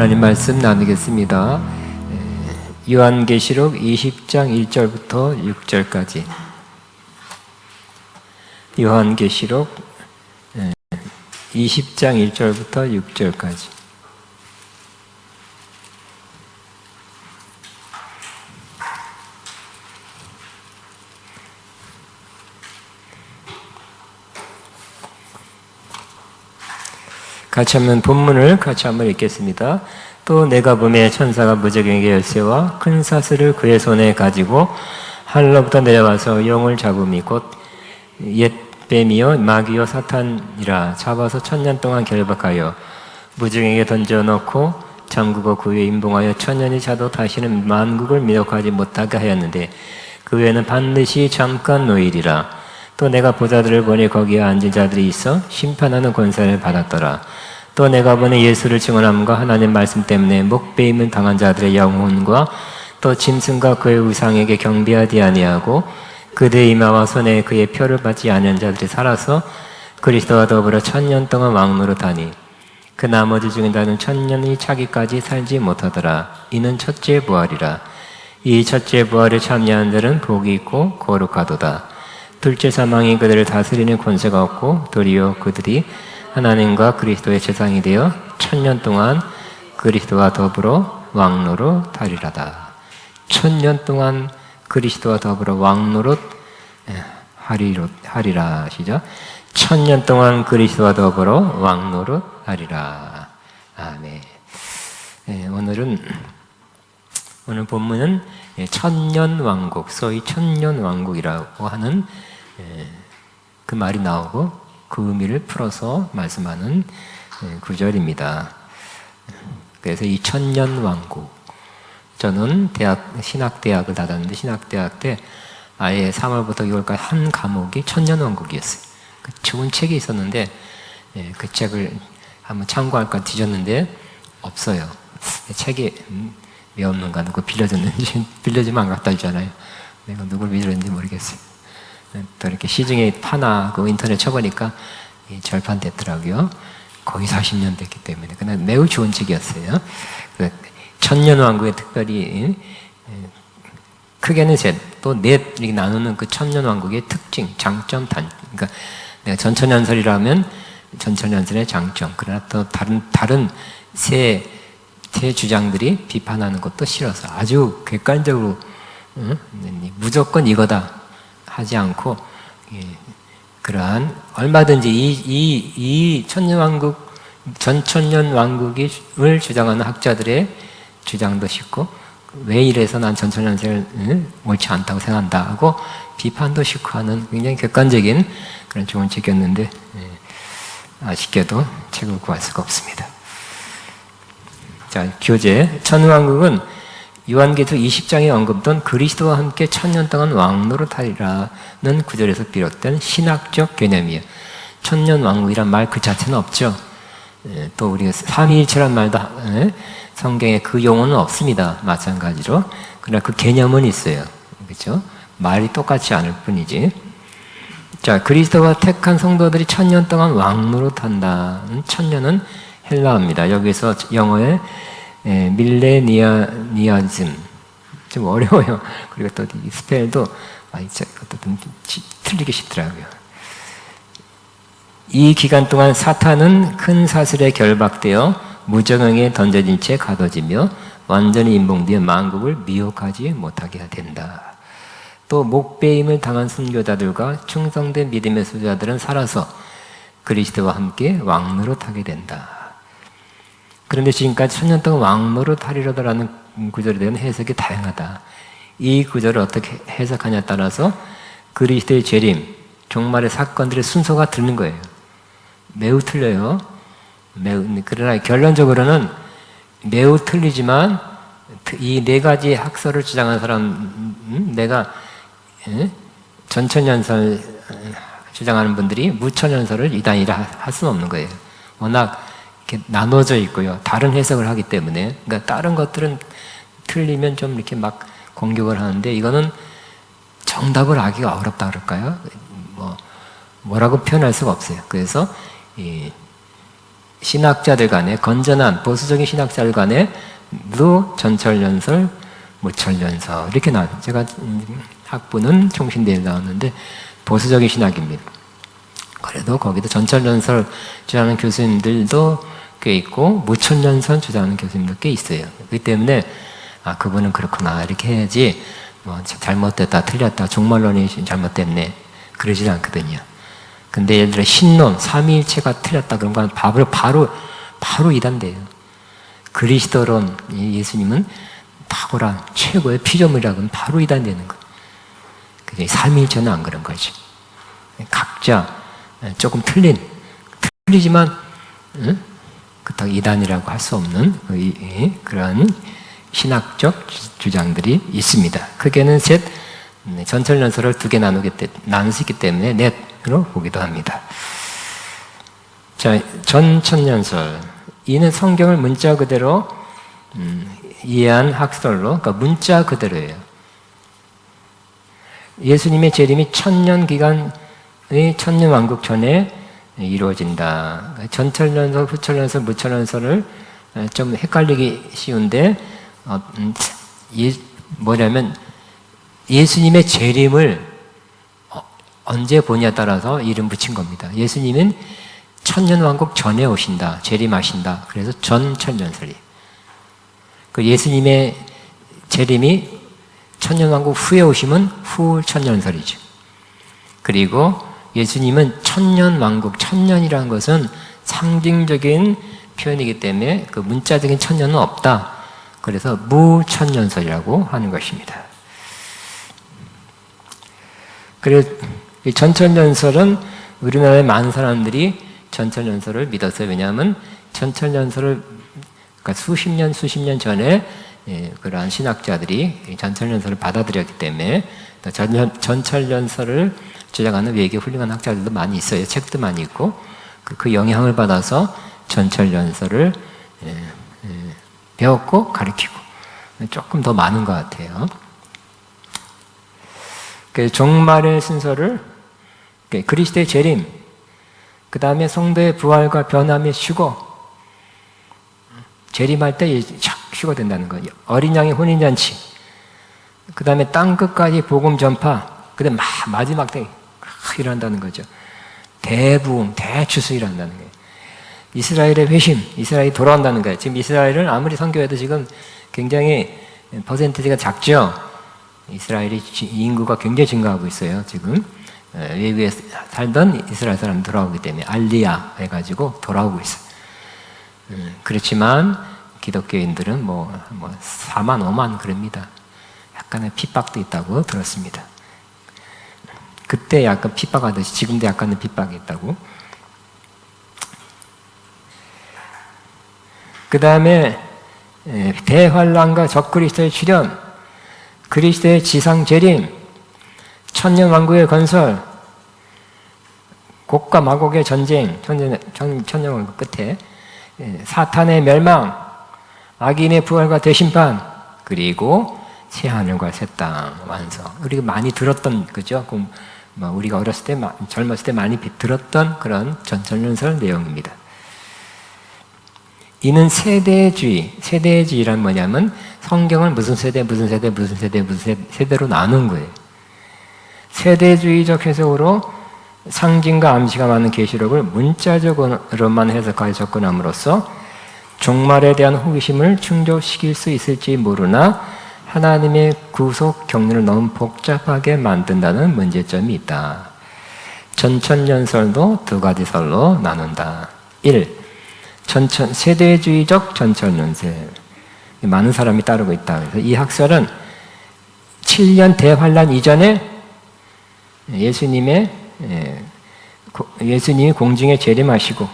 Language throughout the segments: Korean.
하나님 말씀 나누겠습니다. 요한계시록 20장 1절부터 6절까지. 요한계시록 20장 1절부터 6절까지. 같이 한번 본문을 같이 한번 읽겠습니다. 또 내가 보매 천사가 무저갱에게 열쇠와 큰 사슬을 그의 손에 가지고 하늘로부터 내려와서 영을 잡음이 곧 옛 뱀이요 마귀요 사탄이라 잡아서 1000년 동안 결박하여 무저갱에게 던져놓고 잠그고 그 위에 임봉하여 1000년이 차도 다시는 만국을 미혹하지 못하게 하였는데 그 외에는 반드시 잠깐 노일이라. 또 내가 보자들을 보니 거기에 앉은 자들이 있어 심판하는 권세를 받았더라. 또 내가 보니 예수를 증언함과 하나님 말씀 때문에 목배임을 당한 자들의 영혼과 또 짐승과 그의 우상에게 경배하지 아니하고 그들의 이마와 손에 그의 표를 받지 아니한 자들이 살아서 그리스도와 더불어 1000년 동안 왕노릇하니 그 나머지 중에 나는 1000년이 차기까지 살지 못하더라. 이는 첫째 부활이라. 이 첫째 부활에 참여한 자는 복이 있고 거룩하도다. 둘째 사망이 그들을 다스리는 권세가 없고 도리어 그들이 하나님과 그리스도의 제사장이 되어 1000년 동안 그리스도와 더불어 왕노릇 하리라다. 1000년 동안 그리스도와 더불어 왕노릇 하리라. 시작. 1000년 동안 그리스도와 더불어 왕노릇 하리라. 아멘. 오늘 본문은 천년 왕국, 소위 천년 왕국이라고 하는 그 말이 나오고 그 의미를 풀어서 말씀하는 구절입니다. 그래서 이 천년 왕국, 저는 신학대학을 다녔는데 신학대학 때 아예 3월부터 6월까지 한 과목이 천년 왕국이었어요. 그 좋은 책이 있었는데 그 책을 한번 참고할까 뒤졌는데 없어요. 책이 왜 없는가, 누구 빌려줬는지, 빌려주면 안 갖다 주잖아요. 내가 누굴 빌려줬는지 모르겠어요. 또 이렇게 시중에 파나 그 인터넷 쳐보니까 절판됐더라고요. 거의 40년 됐기 때문에. 그냥 매우 좋은 책이었어요. 그 천년왕국의 특별히 크게는 또 넷 이렇게 나누는 그 천년왕국의 특징, 장점, 그러니까 내가 전천연설이라면 전천연설의 장점, 그러나 또 다른 세 주장들이 비판하는 것도 싫어서 아주 객관적으로 무조건 이거다 하지 않고 그러한 얼마든지 이 천년왕국, 전천년왕국을 주장하는 학자들의 주장도 쉽고 왜 이래서 난 전천년세를 옳지 않다고 생각한다 하고 비판도 쉽고 하는 굉장히 객관적인 그런 좋은 책이었는데 아쉽게도 책을 구할 수가 없습니다. 자, 교재. 천년왕국은 요한계시록 20장에 언급된 그리스도와 함께 1000년 동안 왕노릇하리라는 구절에서 비롯된 신학적 개념이에요. 천년왕국이란 말 그 자체는 없죠. 또 우리가 삼위일체란 말도 성경에 그 용어는 없습니다. 마찬가지로. 그러나 그 개념은 있어요. 그렇죠? 말이 똑같지 않을 뿐이지. 자, 그리스도와 택한 성도들이 1000년 동안 왕노릇한다는 천년은 헬라어입니다. 여기서 영어에 밀레니아즘 좀 어려워요. 그리고 또 이 스펠도 이것도 좀 틀리기 쉽더라고요. 이 기간 동안 사탄은 큰 사슬에 결박되어 무저갱에 던져진 채 가둬지며 완전히 임봉되어 만국을 미혹하지 못하게 된다. 또 목배임을 당한 순교자들과 충성된 믿음의 소유자들은 살아서 그리스도와 함께 왕노릇하게 된다. 그런데 지금까지 1000년 동안 왕노릇하리로다라는 구절에 대한 해석이 다양하다. 이 구절을 어떻게 해석하냐에 따라서 그리스도의 재림, 종말의 사건들의 순서가 틀린 거예요. 매우 틀려요. 그러나 결론적으로는 매우 틀리지만 이 네 가지 학설을 주장하는 사람, 내가 전천연설 주장하는 분들이 무천연설을 이단이라 할 수는 없는 거예요. 워낙 이렇게 나눠져 있고요. 다른 해석을 하기 때문에. 그러니까 다른 것들은 틀리면 좀 이렇게 막 공격을 하는데 이거는 정답을 하기가 어렵다 그럴까요? 뭐라고 표현할 수가 없어요. 그래서 신학자들 간에, 건전한 보수적인 신학자들 간에도 전철연설, 무철연설 이렇게 나와요. 제가 학부는 총신대에 나왔는데 보수적인 신학입니다. 그래도 거기도 전철연설 주장하는 교수님들도 꽤 있고 무철연설 주장하는 교수님도 꽤 있어요. 그렇기 때문에 그분은 그렇구나 이렇게 해야지 뭐 잘못됐다 틀렸다 종말론이 잘못됐네 그러지 않거든요. 근데 예를 들어 신론 삼위일체가 틀렸다 그런 건 바로 이단돼요. 그리스도론 예수님은 탁월한 최고의 피조물이라고 하면 바로 이단되는 거예요. 삼위일체는 안 그런 거지. 각자 조금 틀리지만 그렇다고 이단이라고 할 수 없는 그런 신학적 주장들이 있습니다. 크게는 셋, 전철연설을 두 개 나눌 수 있기 때문에 넷으로 보기도 합니다. 자, 전천연설. 이는 성경을 문자 그대로 이해한 학설로, 그러니까 문자 그대로예요. 예수님의 재림이 천년 기간의 천년왕국 전에 이루어진다. 전철연설, 후철연설, 무철연설을 좀 헷갈리기 쉬운데 뭐냐면 예수님의 재림을 언제 보냐에 따라서 이름 붙인 겁니다. 예수님은 천년왕국 전에 오신다, 재림하신다. 그래서 전천연설이. 그 예수님의 재림이 천년왕국 후에 오시면 후천연설이죠. 그리고 예수님은 천년왕국, 천년이라는 것은 상징적인 표현이기 때문에 그 문자적인 천년은 없다. 그래서 무천연설이라고 하는 것입니다. 그래서 이 전천연설은 우리나라의 많은 사람들이 전천연설을 믿었어요. 왜냐하면 전천연설을 그러니까 수십 년 전에 그러한 신학자들이 전천연설을 받아들였기 때문에 전천연설을 주장하는 외계 훌륭한 학자들도 많이 있어요. 책도 많이 있고 그 영향을 받아서 전철연설을 배웠고 가르치고 조금 더 많은 것 같아요. 종말의 순서를 그리스도의 재림, 그 다음에 성도의 부활과 변함의 휴거, 재림할 때 휴거된다는 거예요. 어린 양의 혼인잔치, 그 다음에 땅끝까지 복음 전파, 그 다음에 마지막 때 일어난다는 거죠. 대부흥, 대추수 일어난다는 거예요. 이스라엘의 회심, 이스라엘이 돌아온다는 거예요. 지금 이스라엘은 아무리 선교해도 지금 굉장히 퍼센티지가 작죠. 이스라엘이 인구가 굉장히 증가하고 있어요. 지금 외국에 살던 이스라엘 사람 돌아오기 때문에 알리야 해가지고 돌아오고 있어요. 그렇지만 기독교인들은 뭐 4만 5만 그럽니다. 약간의 핍박도 있다고 들었습니다. 그때 약간 핍박하듯이 지금도 약간의 핍박이 있다고. 그 다음에 대환란과 적그리스도의 출현, 그리스도의 지상 재림, 천년왕국의 건설, 곡과 마곡의 전쟁, 천년왕국 끝에 사탄의 멸망, 악인의 부활과 대심판, 그리고 새 하늘과 새 땅 완성. 우리가 많이 들었던 거죠. 우리가 어렸을 때, 젊었을 때 많이 들었던 그런 전천연설 내용입니다. 이는 세대주의란 뭐냐면 성경을 무슨 세대로 나눈 거예요. 세대주의적 해석으로 상징과 암시가 많은 계시록을 문자적으로만 해석하여 접근함으로써 종말에 대한 호기심을 충족시킬 수 있을지 모르나 하나님의 구속 경륜을 너무 복잡하게 만든다는 문제점이 있다. 전천연설도 두 가지 설로 나눈다. 1. 세대주의적 전천연설. 많은 사람이 따르고 있다. 그래서 이 학설은 7년 대환란 이전에 예수님이 공중에 재림하시고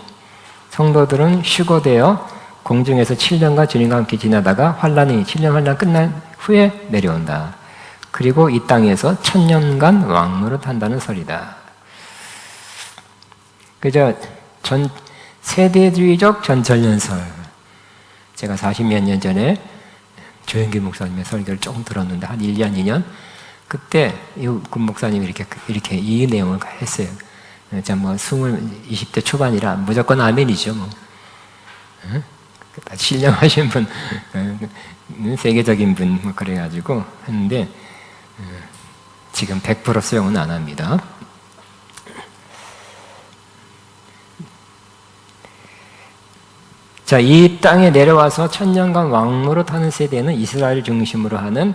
성도들은 휴거되어 공중에서 7년간 주님과 함께 지나다가 7년 환란 끝난 후에 내려온다. 그리고 이 땅에서 1000년간 왕노릇 한다는 설이다. 그저 세대주의적 전천연설. 제가 40몇 년 전에 조영길 목사님의 설교를 조금 들었는데 한 1년, 2년 그때 군 목사님이 이렇게 이 내용을 했어요. 20대 초반이라 무조건 아멘이죠. 신령하신 분, 세계적인 분, 뭐 그래가지고 했는데, 지금 100% 수용은 안 합니다. 자, 이 땅에 내려와서 천년간 왕노릇 하는 세대는 이스라엘 중심으로 하는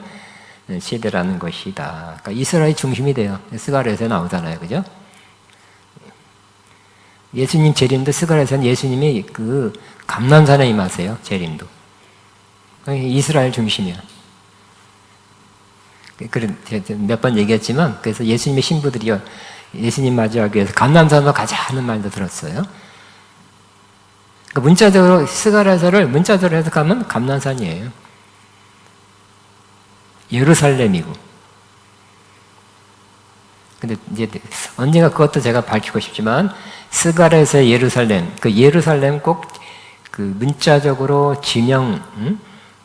세대라는 것이다. 그러니까 이스라엘 중심이 돼요. 스가랴에서 나오잖아요. 그죠? 예수님 재림도 스가랴에서는 예수님이 그 감난산에 임하세요. 재림도. 이스라엘 중심이야. 몇 번 얘기했지만, 그래서 예수님의 신부들이요, 예수님 맞이하기 위해서 감난산으로 가자 하는 말도 들었어요. 그러니까 문자적으로, 스가랴서를 문자적으로 해석하면 감난산이에요. 예루살렘이고. 근데 이제 언젠가 그것도 제가 밝히고 싶지만, 스가랴서의 예루살렘, 그 예루살렘 꼭 그 문자적으로 지명,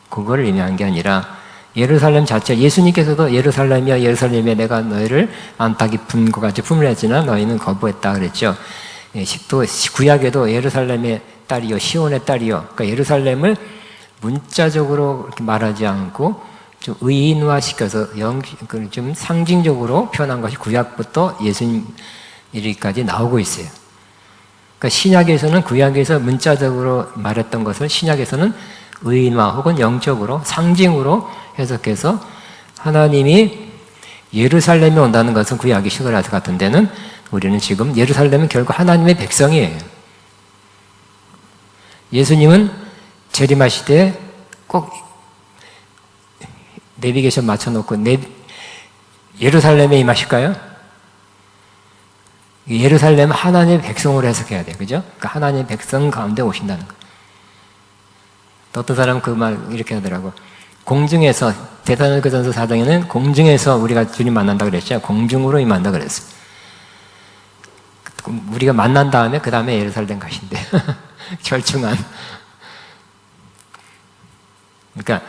그거를 의미한 게 아니라, 예루살렘 자체, 예수님께서도 예루살렘이야, 예루살렘이야, 내가 너희를 안팎 깊은 것 같이 품으려지나 너희는 거부했다 그랬죠. 또 구약에도 예루살렘의 딸이요, 시온의 딸이요. 그러니까 예루살렘을 문자적으로 이렇게 말하지 않고 좀 의인화시켜서 좀 상징적으로 표현한 것이 구약부터 예수님 이르기까지 나오고 있어요. 그러니까 신약에서는 구약에서 문자적으로 말했던 것을 신약에서는 의인화 혹은 영적으로 상징으로 해석해서 하나님이 예루살렘에 온다는 것은 구약의 시그라스 같은 데는 우리는 지금 예루살렘은 결국 하나님의 백성이에요. 예수님은 재림하실 때 꼭 내비게이션 맞춰놓고 예루살렘에 임하실까요? 예루살렘은 하나님의 백성으로 해석해야 돼요. 그죠? 그러니까 하나님의 백성 가운데 오신다는 거예요. 또 어떤 사람은 그 말 이렇게 하더라고. 공중에서, 데살로니가전서 4장에는 공중에서 우리가 주님 만난다 그랬죠. 공중으로 임한다 그랬어요. 우리가 만난 다음에 그 다음에 예루살렘 가신대. 절충한. 그러니까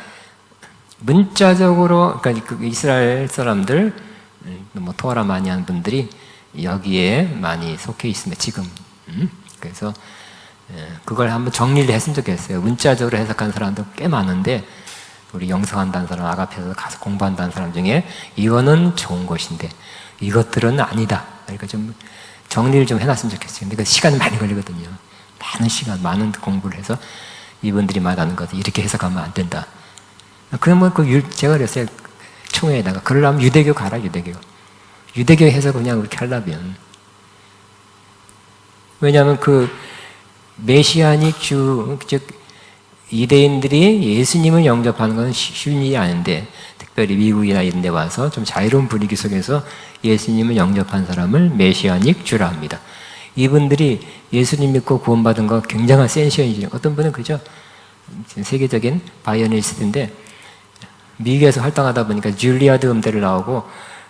문자적으로, 그러니까 그 이스라엘 사람들, 뭐 토라 많이 하는 분들이 여기에 많이 속해 있습니다. 지금. 그래서 그걸 한번 정리를 했으면 좋겠어요. 문자적으로 해석한 사람도 꽤 많은데, 우리 영성한다는 사람, 아가페에서 가서 공부한다는 사람 중에 이거는 좋은 것인데 이것들은 아니다. 그러니까 좀 정리를 좀 해놨으면 좋겠어요. 근데 그 시간이 많이 걸리거든요. 많은 시간, 많은 공부를 해서 이분들이 말하는 것을 이렇게 해석하면 안 된다. 그러면 제가 그랬어요. 총회에다가 그러려면 유대교 가라, 유대교. 유대교 해석 그냥 그렇게 하려면. 왜냐하면 그 메시아닉 주, 즉 유대인들이 예수님을 영접하는 건 쉬운 일이 아닌데, 특별히 미국이나 이런 데 와서 좀 자유로운 분위기 속에서 예수님을 영접한 사람을 메시아닉 주라 합니다. 이분들이 예수님 믿고 구원받은 거 굉장한 센시언이죠. 어떤 분은 그죠? 세계적인 바이오니스트인데 미국에서 활동하다 보니까 줄리아드 음대를 나오고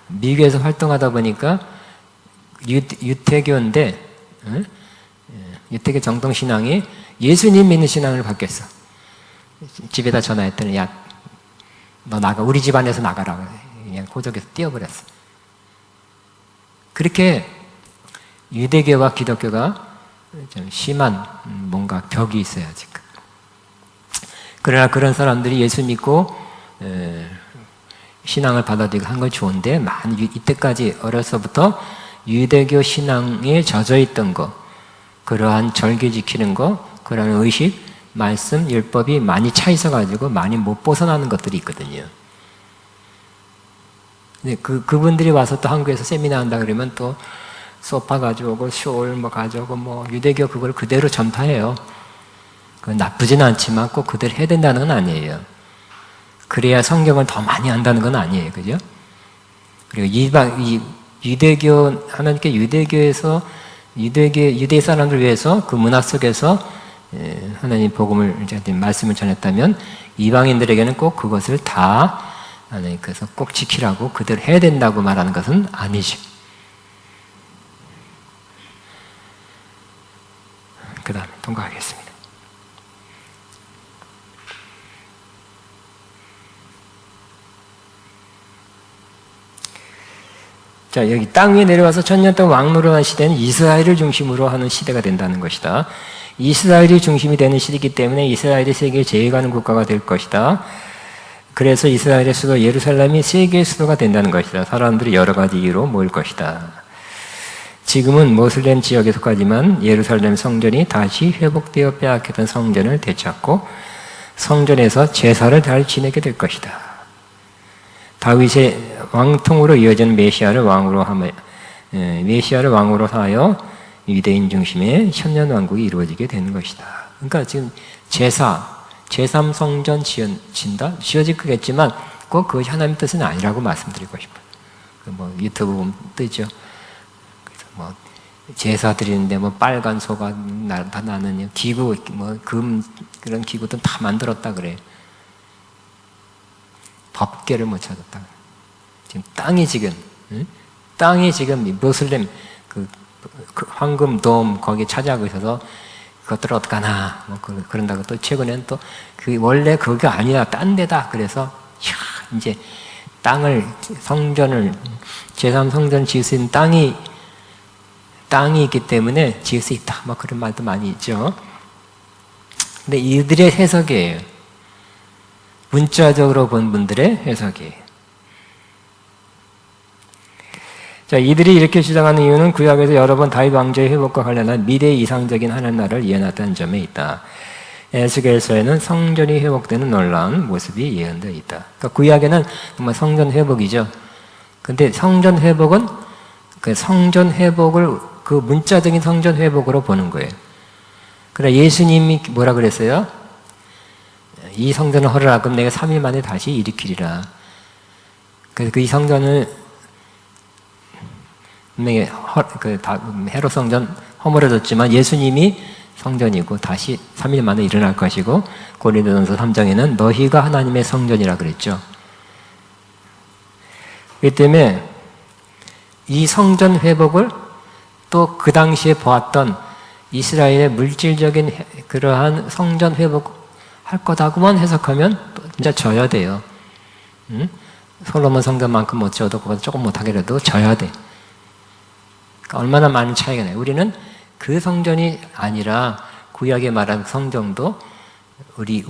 미국에서 활동하다 보니까 유태교인데 유태교 정통신앙이 예수님 믿는 신앙을 바뀌었어. 집에다 전화했더니 야, 너 나가, 우리 집안에서 나가라고 그냥 호적에서 띄워버렸어. 그렇게 유대교와 기독교가 좀 심한 뭔가 벽이 있어요 지금. 그러나 그런 사람들이 예수 믿고 신앙을 받아들이고 한 건 좋은데, 이때까지 어려서부터 유대교 신앙에 젖어 있던 거, 그러한 절기 지키는 거, 그러한 의식, 말씀, 율법이 많이 차 있어가지고 많이 못 벗어나는 것들이 있거든요. 근데 그분들이 와서 또 한국에서 세미나 한다 그러면 또 소파 가져오고 쇼울 뭐 가져오고 뭐 유대교 그걸 그대로 전파해요. 그건 나쁘진 않지만 꼭 그대로 해야 된다는 건 아니에요. 그래야 성경을 더 많이 한다는 건 아니에요. 그죠? 그리고 유대교, 하나님께 유대교에서 유대 사람들 위해서 그 문화 속에서 하나님 복음을, 말씀을 전했다면 이방인들에게는 꼭 그것을 다 하나님께서 꼭 지키라고 그대로 해야 된다고 말하는 것은 아니죠. 그 다음에 통과하겠습니다. 자, 여기 땅 위에 내려와서 1000년 동안 왕노릇한 시대는 이스라엘을 중심으로 하는 시대가 된다는 것이다. 이스라엘이 중심이 되는 시대이기 때문에 이스라엘이 세계에 제일가는 국가가 될 것이다. 그래서 이스라엘의 수도 예루살렘이 세계의 수도가 된다는 것이다. 사람들이 여러 가지 이유로 모일 것이다. 지금은 모슬렘 지역에 속하지만 예루살렘 성전이 다시 회복되어 빼앗겼던 성전을 되찾고 성전에서 제사를 잘 지내게 될 것이다. 다윗의 왕통으로 이어진 메시아를 왕으로 하여 유대인 중심의 천년왕국이 이루어지게 되는 것이다. 그러니까 지금 제3성전 지어질 거겠지만 꼭 그것이 하나님의 뜻은 아니라고 말씀드리고 싶어요. 뭐 유튜브 보면 뜨죠. 그래서 뭐 제사 드리는데 뭐 빨간 소가 나타나는 기구, 뭐 그런 기구들 다 만들었다 그래. 법궤를 못 찾았다. 지금 땅이 지금 모슬렘 그 황금 돔 거기 차지하고 있어서 그것들을 어떡하나 뭐 그런다고 또 최근에는 또 그 원래 그게 아니라 딴 데다 그래서 이제 땅을 성전을 제3성전 지을 수 있는 땅이 있기 때문에 지을 수 있다 뭐 그런 말도 많이 있죠. 근데 이들의 해석이에요. 문자적으로 본 분들의 해석이에요. 자, 이들이 이렇게 주장하는 이유는 구약에서 여러 번 다윗 왕조의 회복과 관련한 미래 이상적인 하나님 나라를 예언했다는 점에 있다. 에스겔서에는 성전이 회복되는 놀라운 모습이 예언되어 있다. 그러니까 구약에는 정말 성전 회복이죠. 근데 성전 회복은 그 성전 회복을 그 문자적인 성전 회복으로 보는 거예요. 그러나 예수님이 뭐라 그랬어요? 이 성전을 헐으라. 그럼 내가 3일 만에 다시 일으키리라. 그래서 그 이 성전을 분명히 헤롯 성전 허물어졌지만 예수님이 성전이고 다시 3일 만에 일어날 것이고 고린도전서 3장에는 너희가 하나님의 성전이라 그랬죠. 그렇기 때문에 이 성전 회복을 또 그 당시에 보았던 이스라엘의 물질적인 그러한 성전 회복할 거다고만 해석하면 또 진짜 져야 돼요. 솔로몬 성전만큼 못 지어도 그보다 조금 못하게라도 져야 돼. 그러니까 얼마나 많은 차이가 나요. 우리는 그 성전이 아니라 구약에 말한 성전도 우리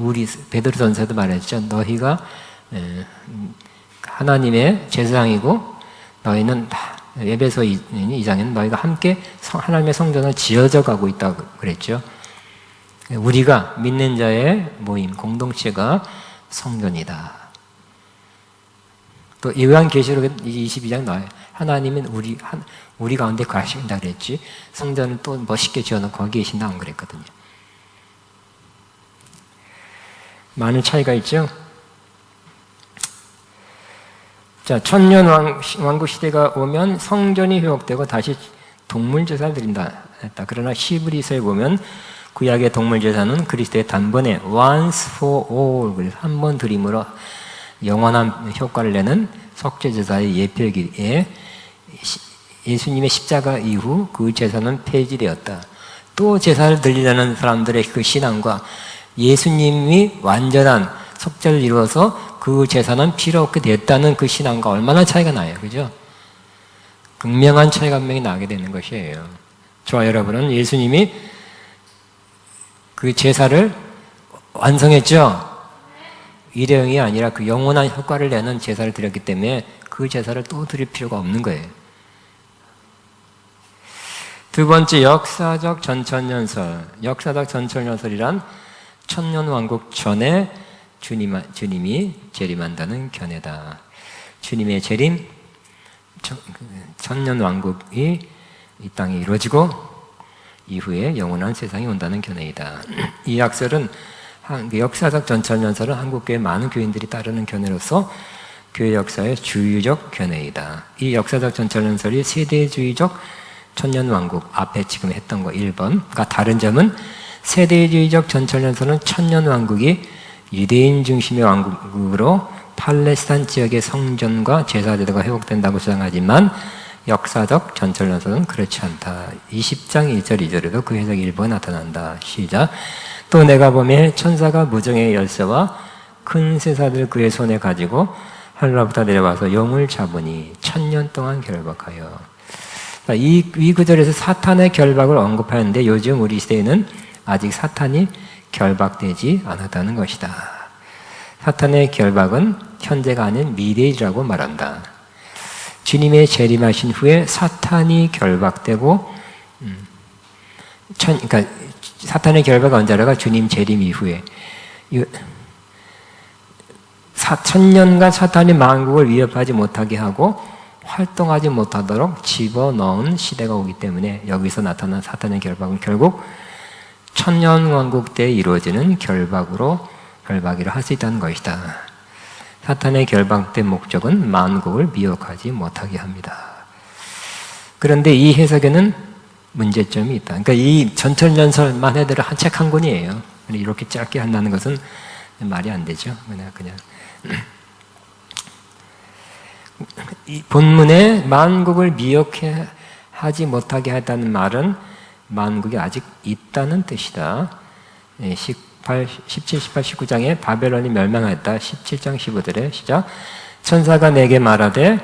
베드로전서도 말했죠. 너희가 하나님의 제사장이고 너희는 에베소 2장에는 너희가 함께 하나님의 성전을 지어져 가고 있다고 그랬죠. 우리가 믿는 자의 모임, 공동체가 성전이다. 또 요한계시록 22장 나와요. 하나님은 우리 가운데 거하신다 그랬지. 성전을 또 멋있게 지어놓고 거기 계신다 안 그랬거든요. 많은 차이가 있죠. 자, 천년 왕국 시대가 오면 성전이 회복되고 다시 동물 제사를 드린다 했다. 그러나 히브리서에 보면 구약의 동물 제사는 그리스도의 단번에 once for all, 그래서 한 번 드림으로 영원한 효과를 내는 속죄 제사의 예표이기에 예수님의 십자가 이후 그 제사는 폐지되었다. 또 제사를 드리려는 사람들의 그 신앙과 예수님이 완전한 속죄를 이루어서 그 제사는 필요 없게 됐다는 그 신앙과 얼마나 차이가 나요. 그죠? 극명한 차이가 분명히 나게 되는 것이에요. 저와 여러분은 예수님이 그 제사를 완성했죠? 일회용이 아니라 그 영원한 효과를 내는 제사를 드렸기 때문에 그 제사를 또 드릴 필요가 없는 거예요. 두 번째, 역사적 전천년설. 역사적 전천년설이란 천년왕국 전에 주님이 재림한다는 견해다. 주님의 재림, 천년왕국이 이 땅에 이루어지고 이후에 영원한 세상이 온다는 견해이다. 이 약설은 역사적 전천년설은 한국교회 많은 교인들이 따르는 견해로서 교회 역사의 주유적 견해이다. 이 역사적 전천년설이 세대주의적 천년왕국, 앞에 지금 했던 거 1번과 다른 점은 세대주의적 전천년설은 천년왕국이 유대인 중심의 왕국으로 팔레스타인 지역의 성전과 제사제도가 회복된다고 주장하지만 역사적 전천년설은 그렇지 않다. 20장 1절 2절에도 그 해석 일부가 나타난다. 시작. 또 내가 보매 천사가 무정의 열쇠와 큰 세사들 그의 손에 가지고 하늘로부터 내려와서 영을 잡으니 1000년 동안 결박하여. 이 구절에서 사탄의 결박을 언급하는데 요즘 우리 시대에는 아직 사탄이 결박되지 않았다는 것이다. 사탄의 결박은 현재가 아닌 미래이라고 말한다. 주님의 재림하신 후에 사탄이 결박되고, 그러니까 사탄의 결박 언제라가 주님 재림 이후에 1000년간 사탄이 만국을 위협하지 못하게 하고 활동하지 못하도록 집어넣은 시대가 오기 때문에 여기서 나타난 사탄의 결박은 결국 천년왕국 때 이루어지는 결박이라 할 수 있다는 것이다. 사탄의 결박된 목적은 만국을 미혹하지 못하게 합니다. 그런데 이 해석에는 문제점이 있다. 그러니까 이 전철연설만 해도 한 책 한 권이에요. 이렇게 짧게 한다는 것은 말이 안 되죠. 그냥 이 본문에 만국을 미혹하지 못하게 했다는 말은 만국이 아직 있다는 뜻이다. 17, 18, 19장에 바벨론이 멸망하였다. 17장 15절에 시작. 천사가 내게 말하되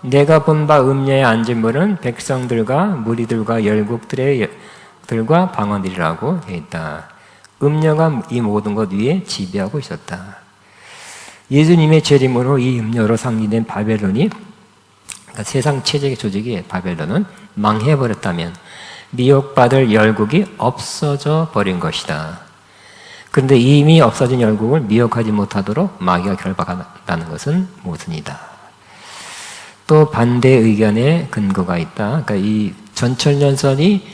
내가 본 바 음녀에 앉은 분은 백성들과 무리들과 열국들과 방언들이라고 되어 있다. 음녀가 이 모든 것 위에 지배하고 있었다. 예수님의 재림으로 이 음녀로 상징된 바벨론이, 그러니까 세상 체제의 조직이 바벨론은 망해버렸다면 미혹받을 열국이 없어져 버린 것이다. 그런데 이미 없어진 열국을 미혹하지 못하도록 마귀가 결박한다는 것은 모순이다. 또 반대 의견의 근거가 있다. 그러니까 이 전철연설이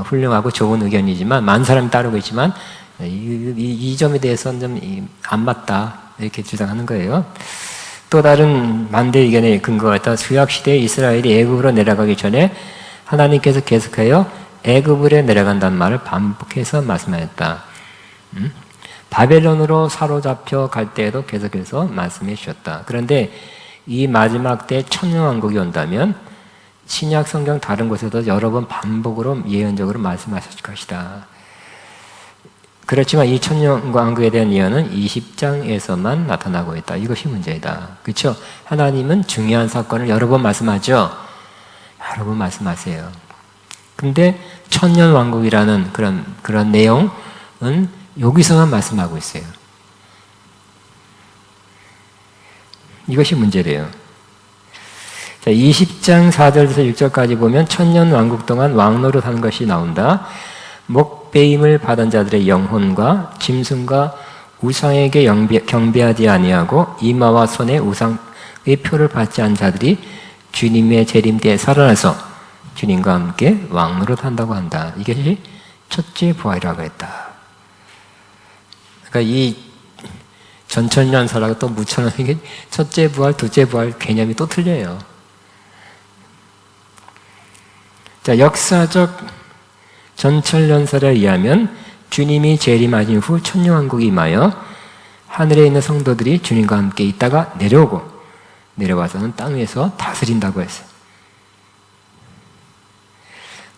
훌륭하고 좋은 의견이지만 많은 사람이 따르고 있지만 이 점에 대해서는 좀 안 맞다 이렇게 주장하는 거예요. 또 다른 반대 의견의 근거가 있다. 구약시대에 이스라엘이 애굽으로 내려가기 전에 하나님께서 계속하여 애굽으로 내려간다는 말을 반복해서 말씀하셨다. 바벨론으로 사로잡혀 갈 때에도 계속해서 말씀해 주셨다. 그런데 이 마지막 때 천년왕국이 온다면 신약 성경 다른 곳에도 여러 번 반복으로 예언적으로 말씀하실 것이다. 그렇지만 이 천년왕국에 대한 예언은 20장에서만 나타나고 있다. 이것이 문제이다. 그렇죠? 하나님은 중요한 사건을 여러 번 말씀하죠. 여러 번 말씀하세요. 근데 천년왕국이라는 그런 내용은 여기서만 말씀하고 있어요. 이것이 문제래요. 자, 20장 4절에서 6절까지 보면 천년왕국 동안 왕노릇 하는 것이 나온다. 목배임을 받은 자들의 영혼과 짐승과 우상에게 경배하지 아니하고 이마와 손에 우상의 표를 받지 않은 자들이 주님의 재림 때에 살아나서 주님과 함께 왕노릇 한다고 한다. 이것이 첫째 부활이라고 했다. 그러니까 이 전천연설하고 또 묻혀놓은 게 첫째 부활, 둘째 부활 개념이 또 틀려요. 자, 역사적 전철연설에 의하면 주님이 재림하신 후 천년왕국이 임하여 하늘에 있는 성도들이 주님과 함께 있다가 내려와서는 땅 위에서 다스린다고 했어요.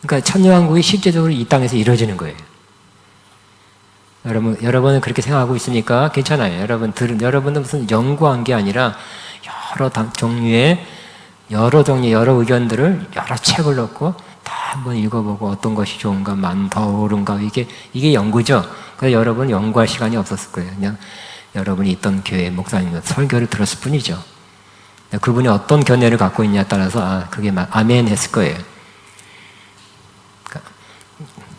그러니까 천년왕국이 실제적으로 이 땅에서 이루어지는 거예요. 여러분은 그렇게 생각하고 있으니까 괜찮아요. 여러분은 무슨 연구한 게 아니라 여러 종류의 여러 의견들을 여러 책을 넣고 다 한번 읽어보고 어떤 것이 좋은가, 더 옳은가, 이게 연구죠. 그래서 여러분 연구할 시간이 없었을 거예요. 그냥 여러분이 있던 교회 목사님 설교를 들었을 뿐이죠. 그분이 어떤 견해를 갖고 있냐에 따라서 그게 아멘 했을 거예요.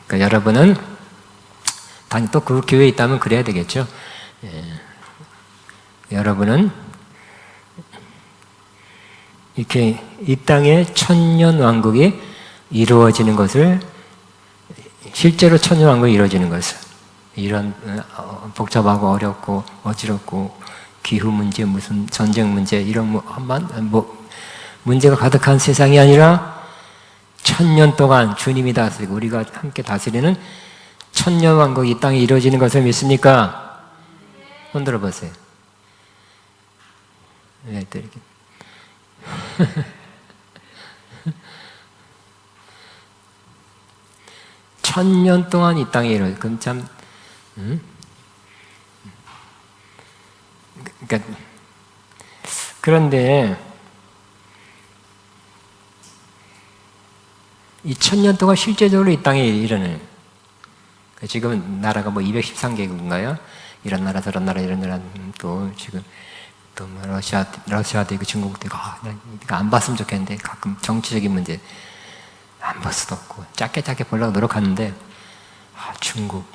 그러니까 여러분은 당연히 또 그 교회에 있다면 그래야 되겠죠. 여러분은 이렇게 이 땅에 천년왕국이 이루어지는 것을, 실제로 천년왕국이 이루어지는 것을, 이런 복잡하고 어렵고 어지럽고 기후 문제, 무슨 전쟁 문제, 이런 문제가 가득한 세상이 아니라 천년 동안 주님이 다스리고 우리가 함께 다스리는 천년왕국이 이 땅에 이루어지는 것을 믿습니까? 손 들어보세요. 네, 또 이렇게. 천년 동안 이 땅에 이루어져. 그럼 참, 그러니까 그런데 이 1000년 동안 실제적으로 이 땅에 일어나는, 지금 나라가 뭐 213개국인가요? 이런 나라 저런 나라 이런 나라, 또 지금 또 뭐 러시아도 있고 중국도 있고, 내가 안 봤으면 좋겠는데 가끔 정치적인 문제 안 볼 수도 없고 짧게 보려고 노력하는데, 중국,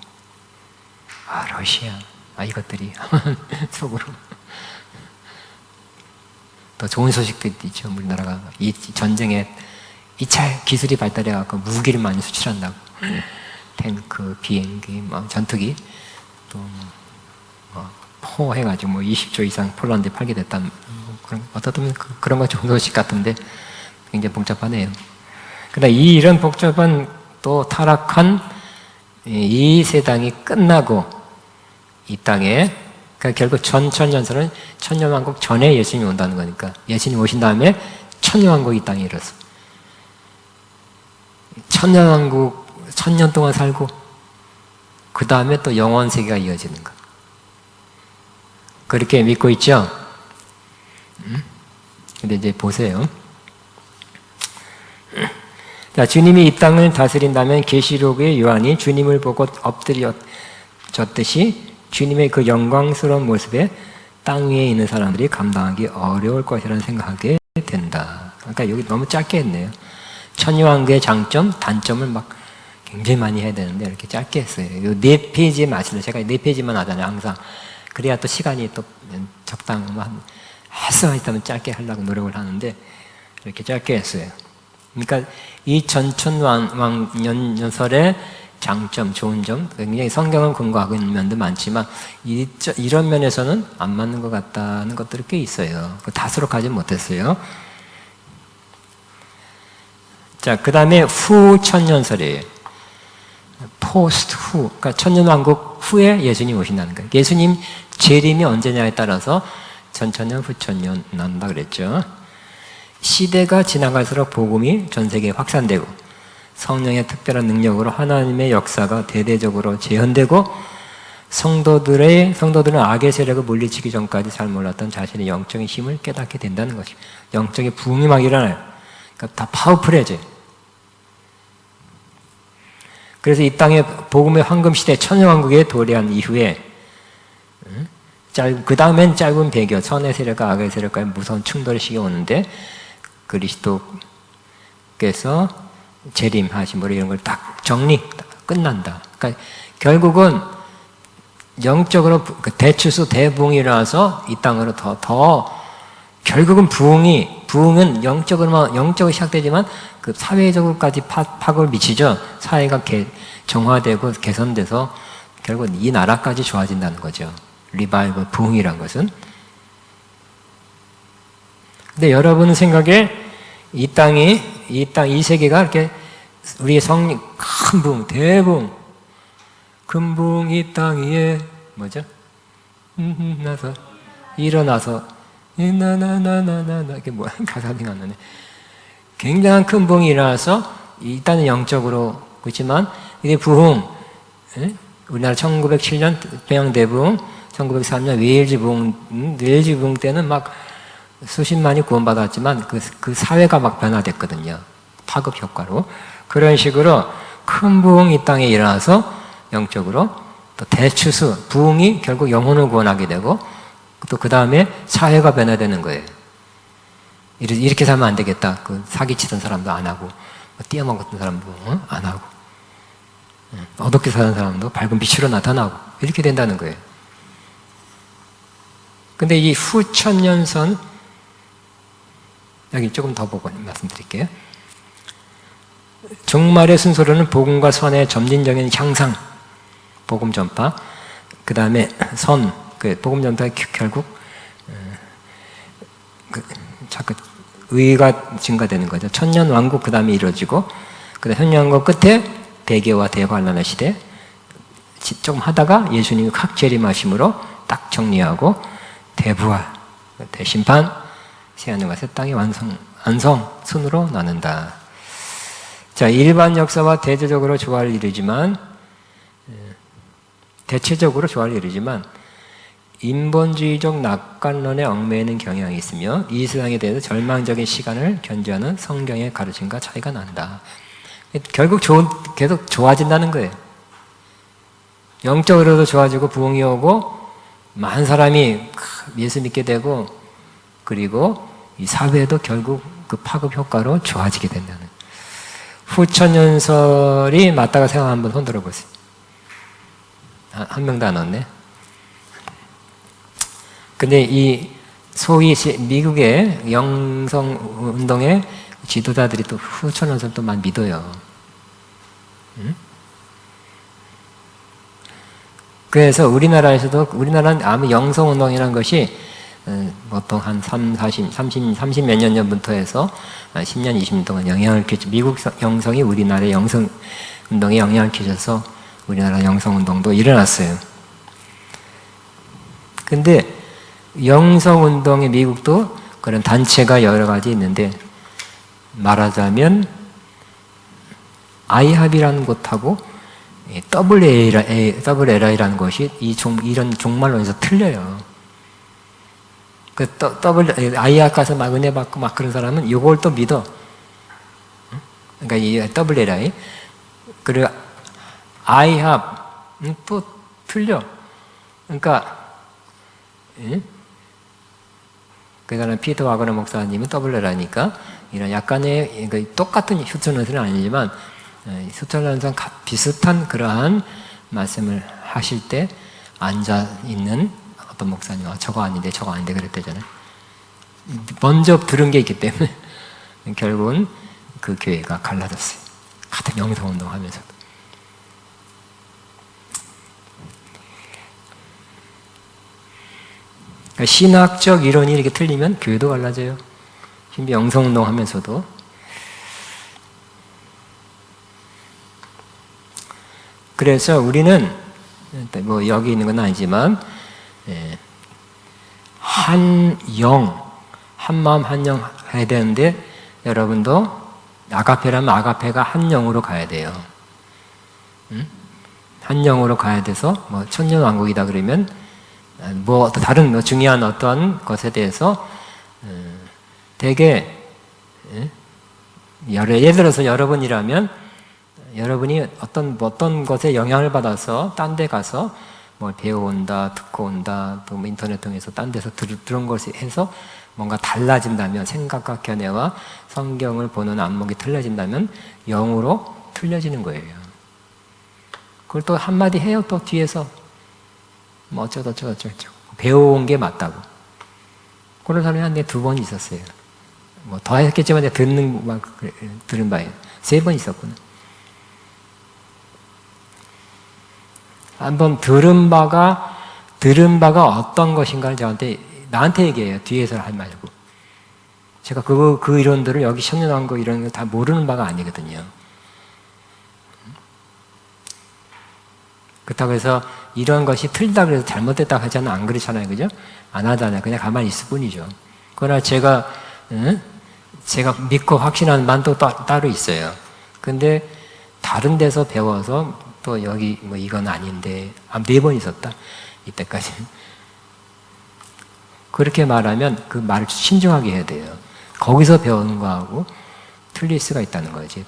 러시아, 이것들이 속으로 또 좋은 소식도 있죠. 우리나라가 이 전쟁에 2차 기술이 발달해갖고 무기를 많이 수출한다고. 탱크, 비행기, 뭐 전투기, 또 포 해가지고 20조 이상 폴란드에 팔게 됐다는, 그런, 어떻게 보면 그런 거 좋은 소식 같은데 굉장히 복잡하네요. 그러나 이런 복잡한 또 타락한 이 세상이 끝나고 이 땅에, 그러니까 결국 천년설은 천년왕국 전에 예수님이 온다는 거니까, 예수님이 오신 다음에 천년왕국이 이 땅에 일어서 천년왕국 1000년 동안 살고 그 다음에 또 영원 세계가 이어지는 것, 그렇게 믿고 있죠? 근데 이제 보세요. 자, 주님이 이 땅을 다스린다면 계시록의 요한이 주님을 보고 엎드려졌듯이 주님의 그 영광스러운 모습에 땅 위에 있는 사람들이 감당하기 어려울 것이라는 생각하게 된다. 그러니까 여기 너무 짧게 했네요. 천유왕국의 장점, 단점을 막 굉장히 많이 해야 되는데 이렇게 짧게 했어요. 이 4페이지에 맞춰서, 제가 4페이지만 하잖아요, 항상. 그래야 또 시간이 또 적당한, 할 수만 있다면 짧게 하려고 노력을 하는데 이렇게 짧게 했어요. 그러니까 이 전천왕년설의 장점, 좋은 점, 굉장히 성경을 근거하고 있는 면도 많지만 이런 면에서는 안 맞는 것 같다는 것들이 꽤 있어요. 다 수록하지 못했어요. 자, 그 다음에 후 천년설이에요. 포스트 후, 그러니까 천년왕국 후에 예수님 오신다는 거예요. 예수님 재림이 언제냐에 따라서 전천년, 후천년 난다 그랬죠. 시대가 지나갈수록 복음이 전 세계에 확산되고 성령의 특별한 능력으로 하나님의 역사가 대대적으로 재현되고 성도들은 악의 세력을 물리치기 전까지 잘 몰랐던 자신의 영적인 힘을 깨닫게 된다는 것이죠. 영적인 부흥이 막 일어나요. 그러니까 다 파워풀해져요. 그래서 이 땅의 복음의 황금시대 천년왕국에 도래한 이후에 그 다음엔 짧은 배교, 선의 세력과 악의 세력과의 무서운 충돌의 시기가 오는데 그리스도께서 재림하심으로 이런 걸 딱 끝난다. 그러니까 결국은 영적으로 대추수 대부흥이 일어나서 이 땅으로 더 결국은 부흥은 영적으로 시작되지만 그 사회적으로까지 파급을 미치죠. 사회가 정화되고 개선돼서 결국은 이 나라까지 좋아진다는 거죠. 리바이벌, 부흥이란 것은. 근데 여러분 생각에 이 세계가 이렇게 우리의 성령 큰 부흥, 대부흥, 큰 부흥 이 땅 위에 뭐죠? 일어나서 나나나나나 이게 뭐야? 가사가 안 나네. 굉장한 큰 부흥이 일어나서 일단은 영적으로 그렇지만 이게 부흥, 우리나라 1907년 평양대부흥, 1903년 웨일즈 부흥 때는 막 수십만이 구원받았지만 그 사회가 막 변화됐거든요. 파급 효과로. 그런 식으로 큰 부흥이 이 땅에 일어나서 영적으로 또 대추수, 부흥이 결국 영혼을 구원하게 되고 또 그 다음에 사회가 변화되는 거예요. 이렇게 살면 안 되겠다. 그 사기치던 사람도 안 하고, 띄어먹었던 사람도 안 하고, 어둡게 사는 사람도 밝은 빛으로 나타나고, 이렇게 된다는 거예요. 근데 이 후천년선, 여기 조금 더 보고 말씀드릴게요. 종말의 순서로는 복음과 선의 점진적인 향상, 복음 전파, 그 다음에 복음 전파가 결국 자꾸 의가 증가되는 거죠. 천년 왕국 그 다음에 이루어지고, 그 다음에 현년왕국 끝에 배교와 대환란의 시대, 조금 하다가 예수님이 확 재림하심으로 딱 정리하고 대부활, 대심판, 새하늘과 새 땅의 완성, 순으로 나눈다. 자, 일반 역사와 대체적으로 조화를 이루지만 인본주의적 낙관론에 얽매이는 경향이 있으며 이 세상에 대해서 절망적인 시간을 견지하는 성경의 가르침과 차이가 난다. 결국 계속 좋아진다는 거예요. 영적으로도 좋아지고 부흥이 오고 많은 사람이 예수 믿게 되고 그리고 이 사회도 결국 그 파급 효과로 좋아지게 된다는. 후천연설이 맞다고 생각 한번 흔들어 보세요. 한 명도 안 왔네. 근데 이 소위 미국의 영성 운동의 지도자들이 또 후천연설 또 많이 믿어요. 응? 그래서 우리나라에서도 우리나라는 아무 영성 운동이라는 것이 보통 한 30 몇 년 전부터 해서 10년, 20년 동안 영향을 끼쳐 미국 영성이 우리나라의 영성 운동에 영향을 끼쳐서 우리나라 영성 운동도 일어났어요. 근데 영성 운동의 미국도 그런 단체가 여러 가지 있는데 말하자면 아이합이라는 곳하고 WLI라는 것이 이런 종말론에서 틀려요. 그 아이합 가서 막 은혜 받고 막 그런 사람은 이걸 또 믿어. 그러니까 이 WLI 그리고 아이합은 또 틀려. 그러니까 그 사람 피터 와그너 목사님은 WLI니까 이런 약간의 똑같은 후천론설은 아니지만 후천론설 비슷한 그러한 말씀을 하실 때 앉아 있는 어떤 목사님 저거 아닌데 그랬대잖아요. 먼저 들은 게 있기 때문에 결국은 그 교회가 갈라졌어요. 같은 영성운동 하면서도. 그러니까 신학적 이론이 이렇게 틀리면 교회도 갈라져요. 심지어 영성운동 하면서도. 그래서 우리는 뭐 여기 있는 건 아니지만 한 마음 한 영 해야 되는데 여러분도 아가페라면 아가페가 한 영으로 가야 돼요. 한 영으로 가야 돼서 뭐 천년왕국이다 그러면 뭐 다른 중요한 어떠한 것에 대해서 되게 예를 들어서 여러분이라면 여러분이 어떤 것에 영향을 받아서 딴 데 가서 뭘 배워온다, 듣고 온다, 또 뭐 인터넷 통해서 딴 데서 들은 것을 해서 뭔가 달라진다면 생각과 견해와 성경을 보는 안목이 틀려진다면 영으로 틀려지는 거예요. 그걸 또 한마디 해요. 또 뒤에서 뭐 어쩌고 배워온 게 맞다고. 그런 사람이 한 2번 있었어요. 뭐 더 했겠지만 들은 바에 3번 있었구나. 한번 들은 바가 어떤 것인가를 나한테 얘기해요. 뒤에서 하지 말고. 제가 그 이론들을 여기 청년한 거 이런 거 다 모르는 바가 아니거든요. 그렇다고 해서 이런 것이 틀리다 그래서 잘못됐다 하자는 안 그렇잖아요. 그죠? 안 하잖아요. 그냥 가만히 있을 뿐이죠. 그러나 제가 믿고 확신하는 만도 따로 있어요. 근데 다른 데서 배워서 또 여기 뭐 이건 아닌데 4번 있었다. 이때까지. 그렇게 말하면 그 말을 신중하게 해야 돼요. 거기서 배우는 거하고 틀릴 수가 있다는 거지.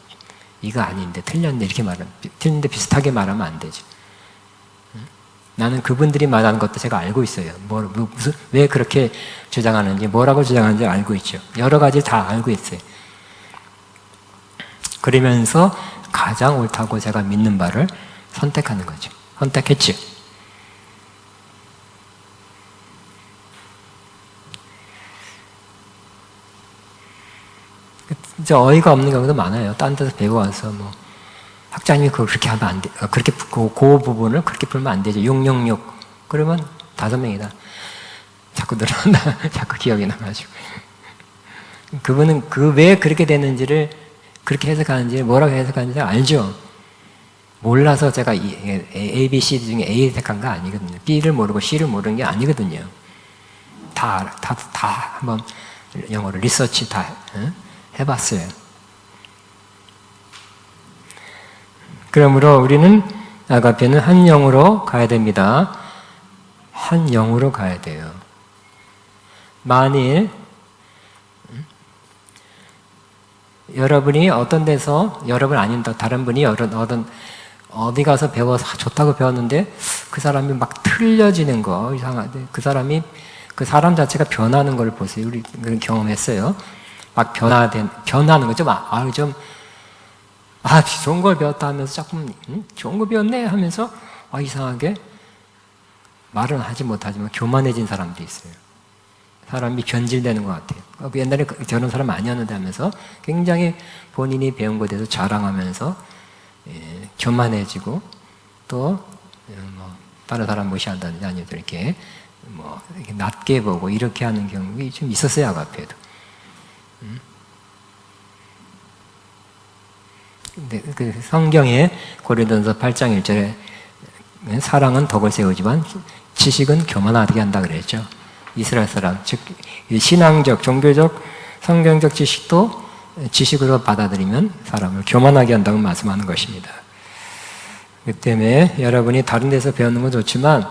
이거 아닌데 틀렸네 이렇게 말하면 틀린데 비슷하게 말하면 안 되죠. 나는 그분들이 말하는 것도 제가 알고 있어요. 왜 그렇게 주장하는지, 뭐라고 주장하는지 알고 있죠. 여러 가지 다 알고 있어요. 그러면서 가장 옳다고 제가 믿는 바를 선택하는 거죠. 선택했죠. 진짜 어이가 없는 경우도 많아요. 딴 데서 배워와서 뭐 학자님이 그렇게 하면 안 돼. 그렇게 그 부분을 그렇게 풀면 안 되죠. 666. 그러면 5명이다. 자꾸 늘어난다. 자꾸 기억이 나가지고. 그분은 왜 그렇게 됐는지를 그렇게 해석하는지 뭐라고 해석하는지 알죠. 몰라서 제가 A, B, C 중에 A 택한 거 아니거든요. B를 모르고 C를 모르는 게 아니거든요. 다 한번 영어로 리서치 다 해봤어요. 그러므로 우리는 아가페는 한 영으로 가야 됩니다. 한 영으로 가야 돼요. 만일 여러분이 어떤 데서, 여러분 아닌다, 다른 분이 어디 가서 배워서 좋다고 배웠는데 그 사람이 막 틀려지는 거, 이상하대. 그 사람 자체가 변하는 걸 보세요. 우리 그런 경험했어요. 막 변하는 거, 좋은 걸 배웠다 하면서 조금, 좋은 거 배웠네 하면서, 이상하게 말은 하지 못하지만 교만해진 사람도 있어요. 사람이 변질되는 것 같아요. 옛날에 저런 사람 아니었는데 하면서 굉장히 본인이 배운 것에 대해서 자랑하면서 교만해지고 또 다른 사람 무시한다든지 아니면 이렇게 이렇게 낮게 보고 이렇게 하는 경우가 좀 있었어요. 아가페도. 근데 그 성경에 고린도전서 8장 1절에 사랑은 덕을 세우지만 지식은 교만하게 한다 그랬죠. 이스라엘 사람, 즉 신앙적, 종교적, 성경적 지식도 지식으로 받아들이면 사람을 교만하게 한다고 말씀하는 것입니다. 그렇기 때문에 여러분이 다른 데서 배우는 건 좋지만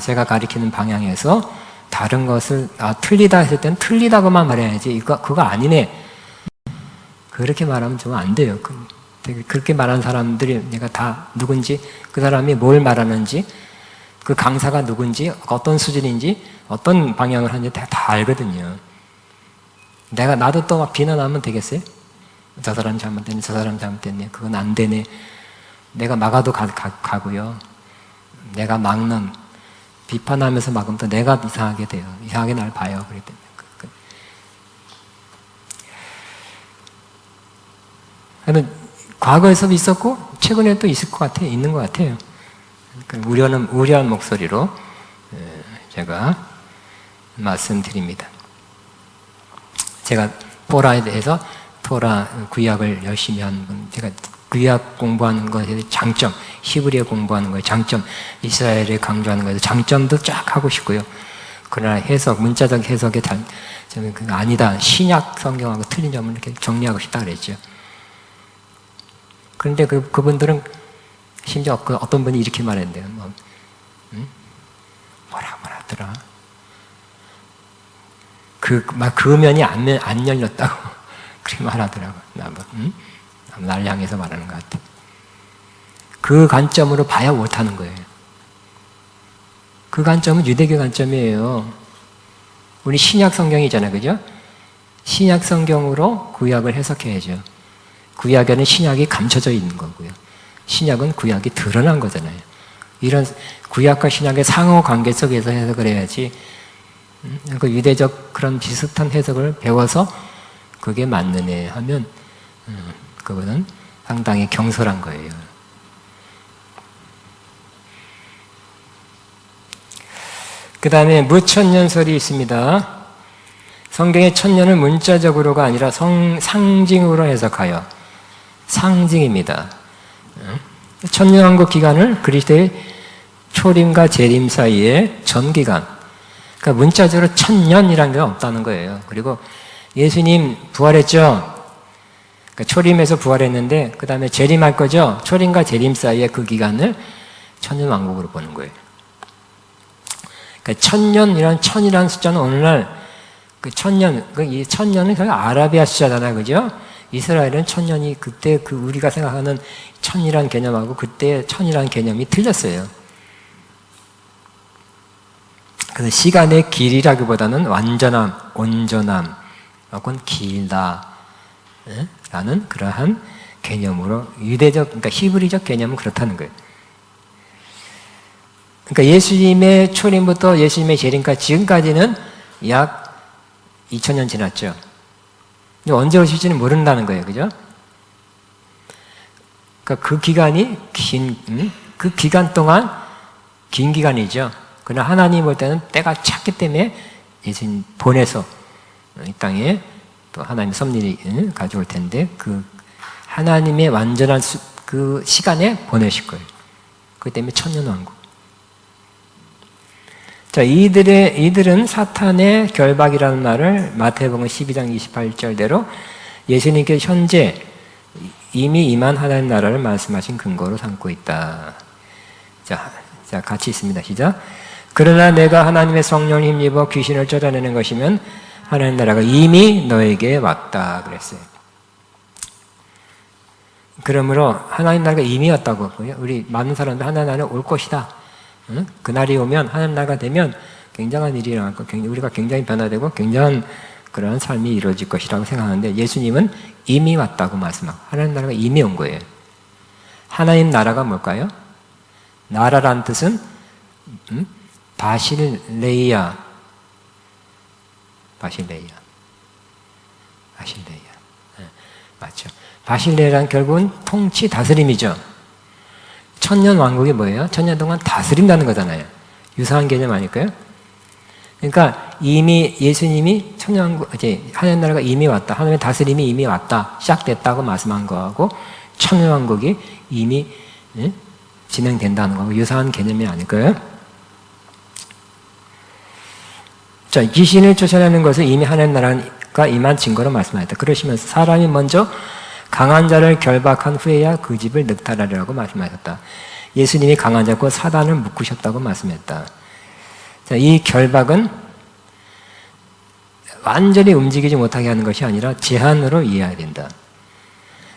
제가 가리키는 방향에서 다른 것을 틀리다 했을 때는 틀리다고만 말해야지 그거 아니네 그렇게 말하면 좀 안 돼요. 그렇게 말하는 사람들이 내가 다 누군지, 그 사람이 뭘 말하는지, 그 강사가 누군지, 어떤 수준인지, 어떤 방향을 하는지 다 알거든요. 나도 또 막 비난하면 되겠어요? 저 사람 잘못됐네, 저 사람 잘못됐네, 그건 안 되네. 내가 막아도 가고요. 내가 막는, 비판하면서 막으면 또 내가 이상하게 돼요. 이상하게 날 봐요. 그렇기 때문에. 과거에서도 있었고 최근에 또 있을 것 같아요. 있는 것 같아요. 그러니까 우려한 목소리로 제가 말씀드립니다. 제가 토라에 대해서 토라 구약을 열심히 한 분, 제가 구약 공부하는 것에 대해 장점, 히브리어 공부하는 거에 장점, 이스라엘에 강조하는 것에 장점도 쫙 하고 싶고요. 그러나 문자적 해석에 저는 그거 아니다. 신약 성경하고 틀린 점을 이렇게 정리하고 싶다 그랬죠. 그런데 그분들은 심지어 어떤 분이 이렇게 말했는데요. 뭐라 하더라. 그 면이 안 열렸다고 그렇게 말하더라고요. 날 향해서 말하는 것 같아. 그 관점으로 봐야 못하는 거예요. 그 관점은 유대교 관점이에요. 우리 신약 성경이잖아요. 그죠? 신약 성경으로 구약을 해석해야죠. 구약에는 신약이 감춰져 있는 거고요. 신약은 구약이 드러난 거잖아요. 이런 구약과 신약의 상호 관계 속에서 해석을 해야지, 그 유대적 그런 비슷한 해석을 배워서 그게 맞느냐 하면, 그거는 상당히 경솔한 거예요. 그 다음에 무천년설이 있습니다. 성경의 천년을 문자적으로가 아니라 상징으로 해석하여, 상징입니다. 천년왕국 기간을 그리스도의 초림과 재림 사이의 전기간, 그러니까 문자적으로 천년이라는 게 없다는 거예요. 그리고 예수님 부활했죠. 그러니까 초림에서 부활했는데 그 다음에 재림할 거죠. 초림과 재림 사이의 그 기간을 천년왕국으로 보는 거예요. 그러니까 천이라는 숫자는 오늘날 그 천년, 이 천년은 거의 아라비아 숫자잖아요, 그죠? 이스라엘은 천년이 그때 우리가 생각하는 천이라는 개념하고 그때 천이라는 개념이 틀렸어요. 그래서 시간의 길이라기보다는 완전함, 온전함, 혹은 길다 라는 그러한 개념으로 유대적, 그러니까 히브리적 개념은 그렇다는 거예요. 그러니까 예수님의 초림부터 예수님의 재림까지 지금까지는 약 2000년 지났죠. 근데 언제 오실지는 모른다는 거예요. 그죠? 그러니까 그 기간이 그 기간 동안 긴 기간이죠. 그러나 하나님 볼 때는 때가 찼기 때문에 예수님 보내서 이 땅에 또 하나님 섭리를 가져올 텐데 그 하나님의 완전한 그 시간에 보내실 거예요. 그렇기 때문에 천년왕국. 자, 이들은 사탄의 결박이라는 말을 마태복음 12장 28절대로 예수님께서 현재 이미 임한 하나님 나라를 말씀하신 근거로 삼고 있다. 자, 같이 있습니다. 시작. 그러나 내가 하나님의 성령을 힘입어 귀신을 쫓아내는 것이면 하나님 나라가 이미 너에게 왔다 그랬어요. 그러므로 하나님 나라가 이미 왔다고. 우리 많은 사람들 하나님 나라가 올 것이다. 응? 그날이 오면 하나님 나라가 되면 굉장한 일이 일어날 거, 우리가 굉장히 변화되고 굉장한 그런 삶이 이루어질 것이라고 생각하는데 예수님은 이미 왔다고 말씀하고 하나님 나라가 이미 온 거예요. 하나님 나라가 뭘까요? 나라란 뜻은 바실레이아. 네, 맞죠. 바실레이아는 결국은 통치 다스림이죠. 천년 왕국이 뭐예요? 천년 동안 다스린다는 거잖아요. 유사한 개념 아닐까요? 그러니까 이미 예수님이 천년왕국, 하나님 나라가 이미 왔다. 하나님의 다스림이 이미 왔다. 시작됐다고 말씀한 거하고 천년왕국이 이미 진행된다는 거하고 유사한 개념이 아닐까요? 자, 귀신을 쫓아내는 것을 이미 하나님 나라가 임한 증거로 말씀하셨다. 그러시면서 사람이 먼저 강한 자를 결박한 후에야 그 집을 늑탈하리라고 말씀하셨다. 예수님이 강한 자고 사단을 묶으셨다고 말씀했다. 자, 이 결박은 완전히 움직이지 못하게 하는 것이 아니라 제한으로 이해해야 된다.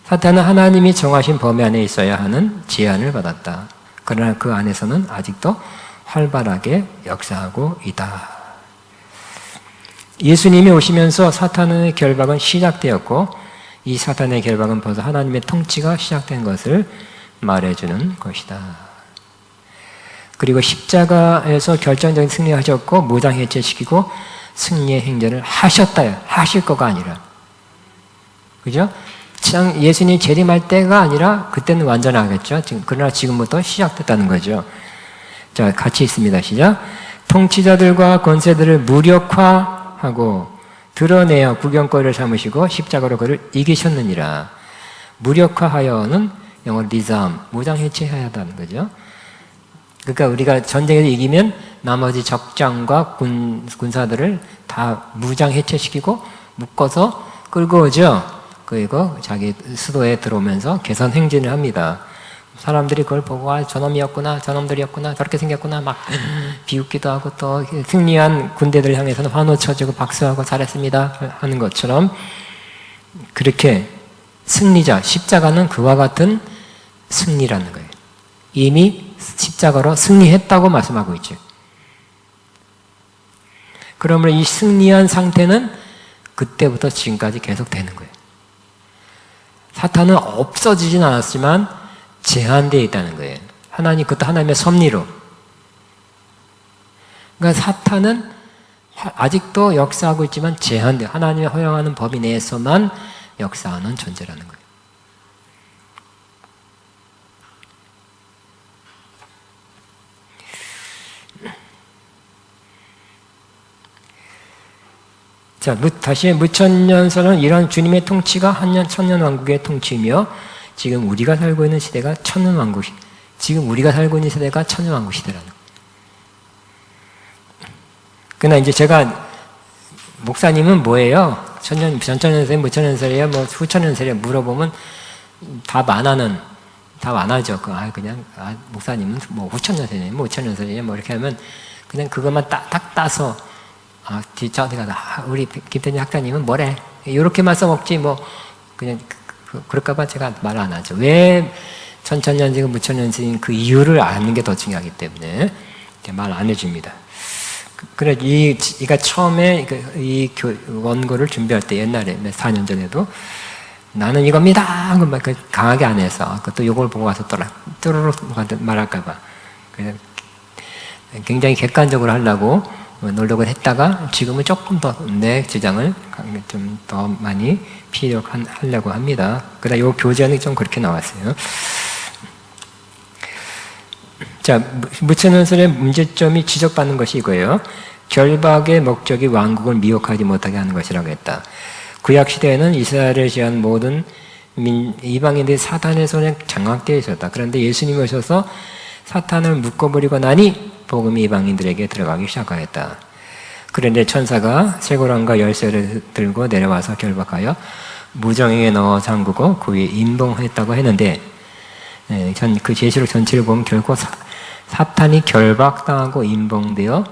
사탄은 하나님이 정하신 범위 안에 있어야 하는 제한을 받았다. 그러나 그 안에서는 아직도 활발하게 역사하고 있다. 예수님이 오시면서 사탄의 결박은 시작되었고 이 사탄의 결박은 벌써 하나님의 통치가 시작된 것을 말해주는 것이다. 그리고 십자가에서 결정적인 승리하셨고 무장해체시키고 승리의 행전을 하셨다요. 하실 거가 아니라. 그죠? 예수님이 재림할 때가 아니라 그때는 완전하겠죠. 그러나 지금부터 시작됐다는 거죠. 자, 같이 있습니다. 시작. 통치자들과 권세들을 무력화하고 드러내어 구경거리를 삼으시고 십자가로 그를 이기셨느니라. 무력화하여는 영어로 disarm, 무장해체해야 한다는 거죠. 그러니까 우리가 전쟁에서 이기면 나머지 적장과 군사들을 다 무장해체시키고 묶어서 끌고 오죠. 그리고 자기 수도에 들어오면서 개선 행진을 합니다. 사람들이 그걸 보고 아, 저놈이었구나, 저놈들이었구나, 저렇게 생겼구나 막 비웃기도 하고 또 승리한 군대들 향해서는 환호 쳐주고 박수하고 잘했습니다 하는 것처럼 그렇게 승리자, 십자가는 그와 같은 승리라는 거예요. 이미 십자가로 승리했다고 말씀하고 있죠. 그러므로 이 승리한 상태는 그때부터 지금까지 계속 되는 거예요. 사탄은 없어지진 않았지만 제한되어 있다는 거예요. 그것도 하나님의 섭리로. 그러니까 사탄은 아직도 역사하고 있지만 제한돼. 하나님이 허용하는 범위 내에서만 역사하는 존재라는 거예요. 자, 다시 무천년설은 이런 주님의 통치가 천년 왕국의 통치이며 지금 우리가 살고 있는 시대가 천년 왕국, 지금 우리가 살고 있는 시대가 천년 왕국 시대라는 거예요. 그러나 이제 제가 목사님은 뭐예요? 전천년설이에요? 무천년설이에요? 뭐 후천년설이에요? 물어보면 답 안 하죠. 목사님은 뭐 후천년설이에요? 뭐 우천년설이에요? 뭐 이렇게 하면 그냥 그것만 딱 따서 저한테 가서 우리 김태진 학자님은 뭐래? 이렇게만 써먹지 뭐 그냥 그럴까봐 제가 말 안 하죠. 왜 천천년지고 무천년지인 그 이유를 아는 게 더 중요하기 때문에 말 안 해줍니다. 그래 이가 처음에 이 원고를 준비할 때 옛날에 몇 4년 전에도 나는 이겁니다 하고 막 강하게 안 해서 또 요걸 보고 와서 또르륵 말할까봐 그냥 굉장히 객관적으로 하려고 노력을 했다가 지금은 조금 더 내 주장을 좀 더 많이 하려고 합니다. 그러나 요 교재는 좀 그렇게 나왔어요. 자, 무천년설의 문제점이 지적받는 것이 이거예요. 결박의 목적이 왕국을 미혹하지 못하게 하는 것이라고 했다. 구약 시대에는 이스라엘을 제한 모든 이방인들이 사탄의 손에 장악되어 있었다. 그런데 예수님이 오셔서 사탄을 묶어버리고 나니 복음이 이방인들에게 들어가기 시작하였다. 그런데 천사가 쇠고랑과 열쇠를 들고 내려와서 결박하여 무정에 넣어 잠그고 그 위에 임봉했다고 했는데 그 계시록 전체를 보면 결코 사탄이 결박당하고 인봉되어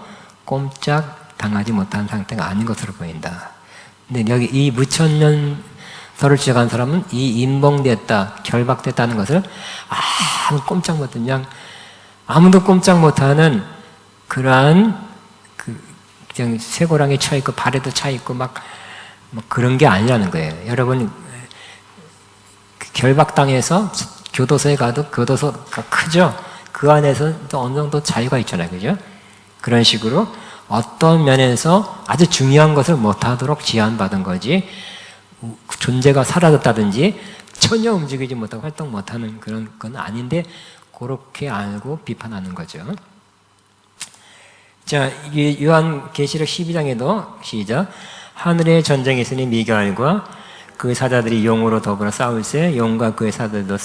꼼짝 당하지 못한 상태가 아닌 것으로 보인다. 근데 여기 이 무천년설을 주장한 사람은 이 인봉됐다, 결박됐다는 것을 아무 꼼짝 못한, 그냥 아무도 꼼짝 못하는 그러한 그냥 쇠고랑에 차 있고 발에도 차 있고 막 그런 게 아니라는 거예요. 여러분 결박당해서 교도소에 가도 교도소가 크죠. 그 안에서 또 어느 정도 자유가 있잖아요, 그죠? 그런 식으로 어떤 면에서 아주 중요한 것을 못하도록 제한받은 거지, 존재가 사라졌다든지 전혀 움직이지 못하고 활동 못하는 그런 건 아닌데, 그렇게 알고 비판하는 거죠. 자, 요한계시록 12장에도 시작. 하늘에 전쟁이 있으니 미가엘과 그 사자들이 용으로 더불어 싸울세 용과 그의 사자들도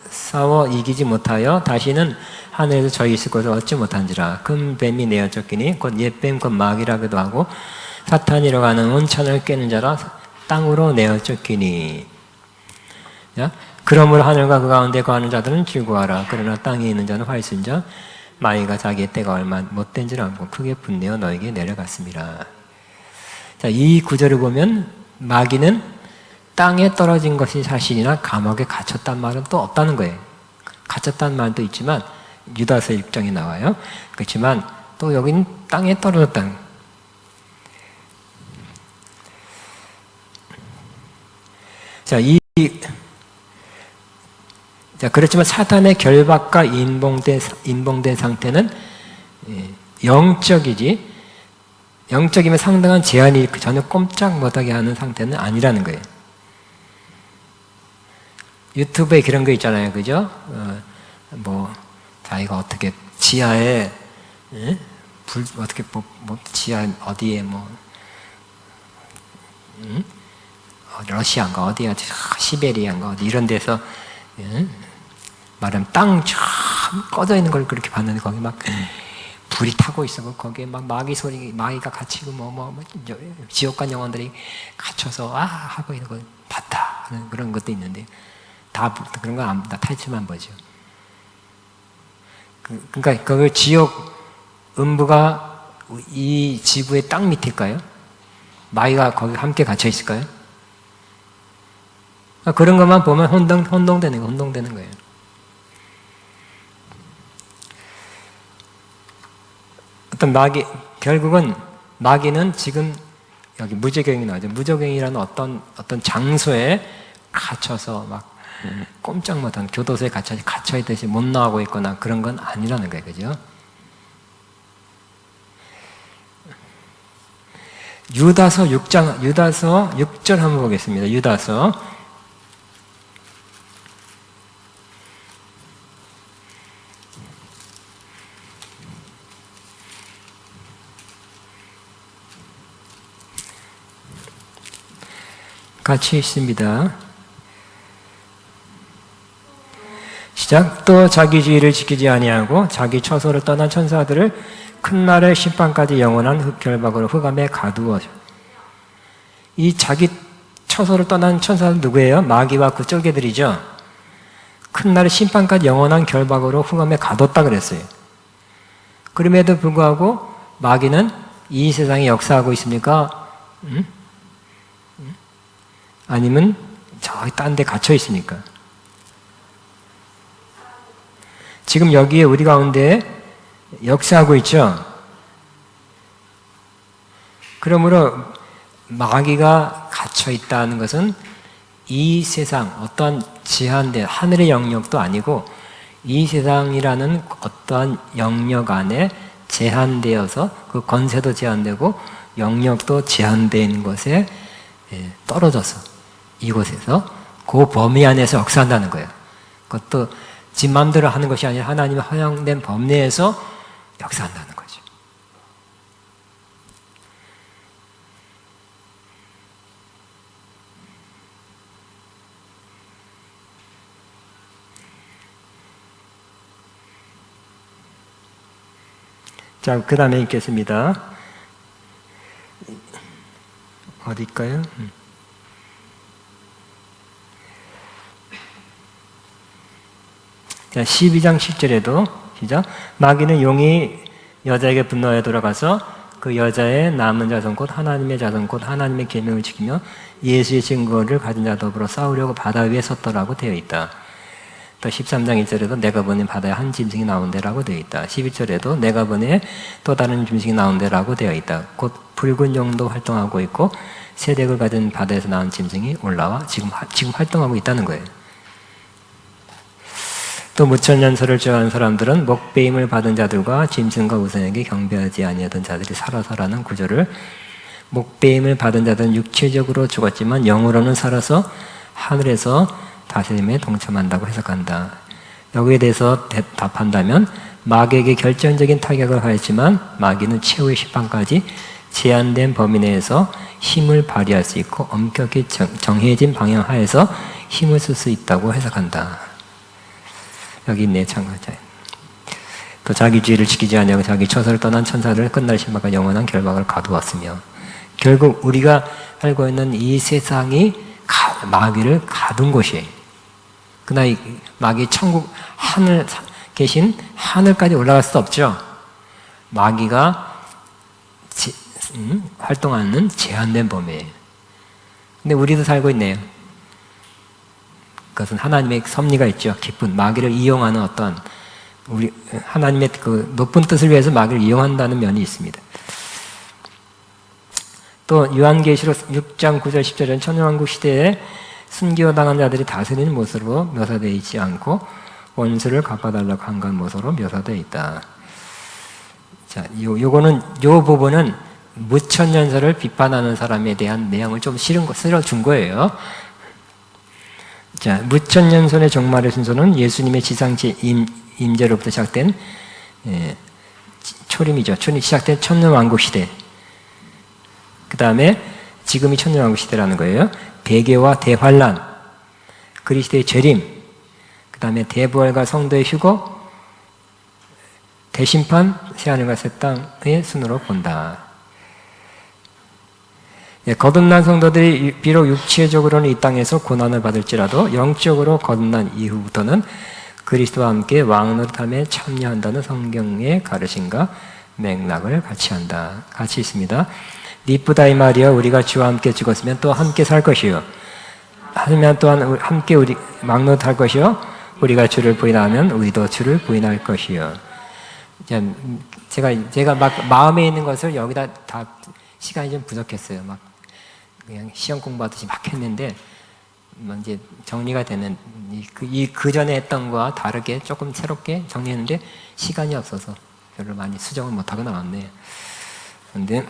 싸워 이기지 못하여 다시는 하늘에서 저희 있을 것을 얻지 못한지라. 큰 뱀이 내어 쫓기니 곧 옛뱀 곧 마귀라기도 하고 사탄이라고 하는 온천을 깨는 자라 땅으로 내어 쫓기니. 자, 그러므로 하늘과 그 가운데 거하는 자들은 즐거워하라. 그러나 땅에 있는 자는 화있은 자 마귀가 자기의 때가 얼마 못된 줄 알고 크게 분내어 너에게 내려갔습니다. 자, 이 구절을 보면 마귀는 땅에 떨어진 것이 사실이나 감옥에 갇혔단 말은 또 없다는 거예요. 갇혔다는 말도 있지만 유다서 6장에 나와요. 그렇지만 또 여기는 땅에 떨어졌다는 거예요. 자, 그렇지만 사탄의 결박과 인봉된 상태는 영적이지, 영적이면 상당한 제한이 전혀 꼼짝 못하게 하는 상태는 아니라는 거예요. 유튜브에 그런 거 있잖아요, 그죠? 자기가 어떻게 지하에, 어떻게, 지하 어디에 러시아인가 어디야, 시베리아인가 어디 이런 데서, 말하면 땅 쫙 꺼져 있는 걸 그렇게 봤는데 거기 막 불이 타고 있어. 거기에 막 마귀가 갇히고 지옥간 영혼들이 갇혀서 하고 있는 걸 봤다 하는 그런 것도 있는데, 다 그런 건 다 타이틀만 보죠. 그러니까 그 지옥 음부가 이 지구의 땅 밑일까요? 마귀가 거기 함께 갇혀 있을까요? 그런 것만 보면 혼동되는 거예요. 결국은 마귀는 지금 여기 무저갱이 나오죠. 무저갱이라는 어떤 장소에 갇혀서 막 꼼짝 못한 교도소에 갇혀 있듯이 못 나오고 있거나 그런 건 아니라는 거예요, 그죠? 유다서 6절 한번 보겠습니다. 유다서 같이 있습니다. 시작. 또 자기 주의를 지키지 아니하고 자기 처소를 떠난 천사들을 큰 날의 심판까지 영원한 흑결박으로 흑암에 가두어. 이 자기 처소를 떠난 천사들 누구예요? 마귀와 그 쫄개들이죠. 큰 날의 심판까지 영원한 결박으로 흑암에 가뒀다 그랬어요. 그럼에도 불구하고 마귀는 이 세상에 역사하고 있습니까? 아니면 저기 딴 데 갇혀 있으니까. 지금 여기에 우리 가운데 역사하고 있죠. 그러므로 마귀가 갇혀 있다는 것은 이 세상 어떠한 제한된 하늘의 영역도 아니고 이 세상이라는 어떠한 영역 안에 제한되어서 그 권세도 제한되고 영역도 제한된 것에 떨어져서 이곳에서 그 범위 안에서 역사한다는 거예요. 그것도 지 마음대로 하는 것이 아니라 하나님의 허용된 범 내에서 역사한다는 거죠. 자, 그 다음에 읽겠습니다. 어디일까요? 자, 12장 10절에도 시작. 마귀는 용이 여자에게 분노하여 돌아가서 그 여자의 남은 자손 곧 하나님의 자손 곧 하나님의 계명을 지키며 예수의 증거를 가진 자 더불어 싸우려고 바다 위에 섰더라고 되어 있다. 또 13장 1절에도 내가 보낸 바다에 한 짐승이 나온대라고 되어 있다. 11절에도 내가 보내 또 다른 짐승이 나온대라고 되어 있다. 곧 붉은 용도 활동하고 있고 세덱을 가진 바다에서 나온 짐승이 올라와 지금 활동하고 있다는 거예요. 또 무천년설을 주장하는 사람들은 목배임을 받은 자들과 짐승과 우상에게 경배하지 아니하던 자들이 살아서라는 구절을 목배임을 받은 자들은 육체적으로 죽었지만 영으로는 살아서 하늘에서 다스림에 동참한다고 해석한다. 여기에 대해서 답한다면 마귀에게 결정적인 타격을 가했지만 마귀는 최후의 심판까지 제한된 범위 내에서 힘을 발휘할 수 있고 엄격히 정해진 방향 하에서 힘을 쓸 수 있다고 해석한다. 여기 있네, 참가자. 또 자기 주의를 지키지 아니하고 자기 처소를 떠난 천사를 끝날 심판과 영원한 결박을 가두었으며 결국 우리가 살고 있는 이 세상이 마귀를 가둔 곳이에요. 그러나 이 마귀 천국 하늘 계신 하늘까지 올라갈 수 없죠. 마귀가 활동하는 제한된 범위예요. 근데 우리도 살고 있네요. 그것은 하나님의 섭리가 있죠. 깊은 마귀를 이용하는 어떤 우리 하나님의 그 높은 뜻을 위해서 마귀를 이용한다는 면이 있습니다. 또 요한계시록 6장 9절 10절에는 천년왕국 시대에 순교당한 자들이 다스리는 모습으로 묘사되어 있지 않고 원수를 갚아달라고 한 건 모습으로 묘사되어 있다. 자, 요거는 요 부분은 무천년설을 비판하는 사람에 대한 내용을 좀 실어준 거예요. 자, 무천년설의 종말의 순서는 예수님의 지상체 임재로부터 시작된 초림이죠. 초림 시작된 천년왕국 시대. 그 다음에 지금이 천년왕국 시대라는 거예요. 대계와 대환란, 그리스도의 재림, 그 다음에 대부활과 성도의 휴거, 대심판, 새하늘과 새 땅의 순으로 본다. 거듭난 성도들이 비록 육체적으로는 이 땅에서 고난을 받을지라도 영적으로 거듭난 이후부터는 그리스도와 함께 왕노릇함에 참여한다는 성경의 가르침과 맥락을 같이 한다. 같이 있습니다. 니쁘다 이 말이여 우리가 주와 함께 죽었으면 또 함께 살 것이요 하면 또한 함께 우리 막노릇할 것이요 우리가 주를 부인하면 우리도 주를 부인할 것이요. 제가 막 마음에 있는 것을 여기다 다 시간이 좀 부족했어요. 막 그냥 시험 공부하듯이 막 했는데 이제 정리가 되는 그 전에 했던 거와 다르게 조금 새롭게 정리했는데 시간이 없어서 별로 많이 수정을 못하고 나왔네요. 그런데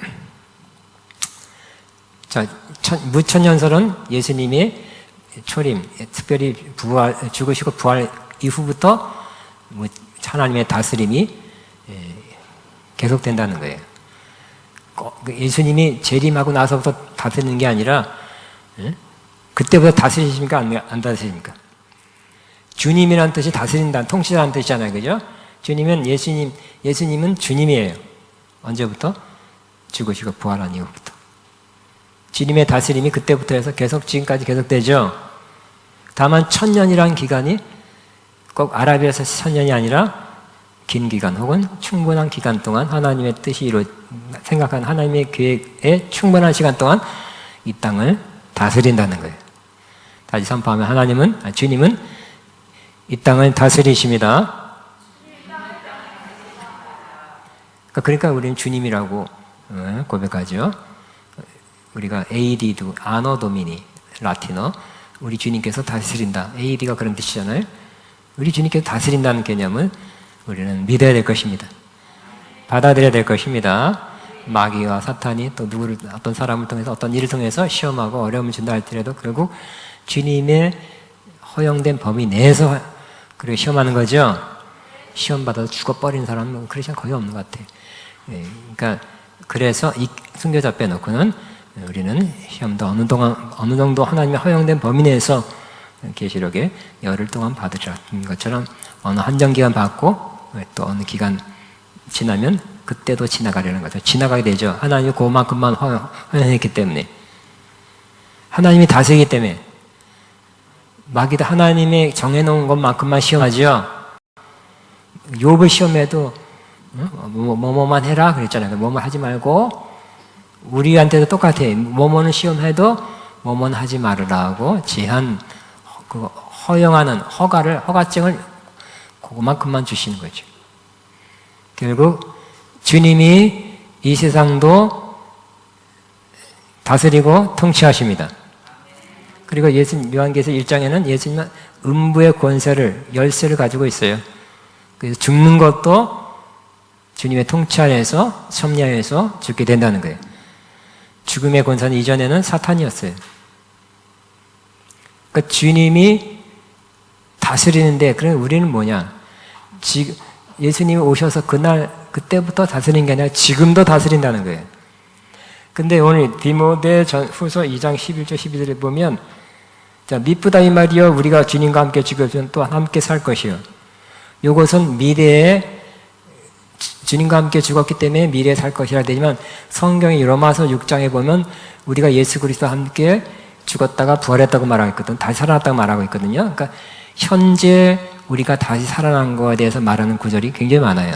자, 무천년설은 예수님의 초림, 특별히 죽으시고 부활 이후부터 하나님의 다스림이 계속된다는 거예요. 예수님이 재림하고 나서부터 다스리는 게 아니라 그때부터 다스리십니까? 안 다스리십니까? 주님이라는 뜻이 다스린다는, 통치자라는 뜻이잖아요. 그죠? 예수님은 주님이에요. 언제부터? 죽으시고 부활한 이후부터. 주님의 다스림이 그때부터 해서 계속 지금까지 계속되죠. 다만 1000년이라는 기간이 꼭 아라비아에서 1000년이 아니라 긴 기간 혹은 충분한 기간 동안 하나님의 뜻이 생각한 하나님의 계획에 충분한 시간 동안 이 땅을 다스린다는 거예요. 다시 선포하면 주님은 이 땅을 다스리십니다. 그러니까 우리는 주님이라고 고백하죠. 우리가 AD도 아노 도미니 라틴어 우리 주님께서 다스린다. AD가 그런 뜻이잖아요. 우리 주님께서 다스린다는 개념을 우리는 믿어야 될 것입니다. 받아들여야 될 것입니다. 마귀와 사탄이 또 어떤 사람을 통해서 어떤 일을 통해서 시험하고 어려움을 준다 할지라도 결국 주님의 허용된 범위 내에서 그렇게 시험하는 거죠. 시험 받아서 죽어버리는 사람은 크리스천 거의 없는 것 같아요. 그러니까 그래서 이 순교자 빼놓고는 우리는 시험도 어느 정도 하나님의 허용된 범위 내에서 계시록에 열흘 동안 받으라는 것처럼 어느 한정 기간 받고 또 어느 기간 지나면 그때도 지나가려는 거죠. 지나가게 되죠. 하나님이 그만큼만 허용했기 때문에. 하나님이 다스리기 때문에. 마귀도 하나님의 정해놓은 것만큼만 시험하죠. 욥을 시험해도 뭐뭐만 해라 그랬잖아요. 뭐뭐 하지 말고 우리한테도 똑같아. 뭐뭐는 시험해도 뭐뭐는 하지 말으라고 제한, 그 허용하는 허가증을 그만큼만 주시는 거죠. 결국 주님이 이 세상도 다스리고 통치하십니다. 그리고 요한계시록 1장에는 예수님은 음부의 권세를, 열쇠를 가지고 있어요. 그래서 죽는 것도 주님의 통치 아래에서, 섭리하에서 죽게 된다는 거예요. 죽음의 권세는 이전에는 사탄이었어요. 그러니까 주님이 다스리는데, 그럼 우리는 뭐냐? 지금 예수님이 오셔서 그때부터 다스리는 게 아니라 지금도 다스린다는 거예요. 근데 오늘 디모데후서 2장 11절 12절에 보면, 자, 미쁘다 이 말이여 우리가 주님과 함께 죽었으면 또한 함께 살 것이요. 이것은 미래에 주님과 함께 죽었기 때문에 미래에 살 것이라 되지만, 성경의 로마서 6장에 보면 우리가 예수 그리스도와 함께 죽었다가 부활했다고 말하고 있거든. 다시 살아났다고 말하고 있거든요. 그러니까 현재 우리가 다시 살아난 거에 대해서 말하는 구절이 굉장히 많아요.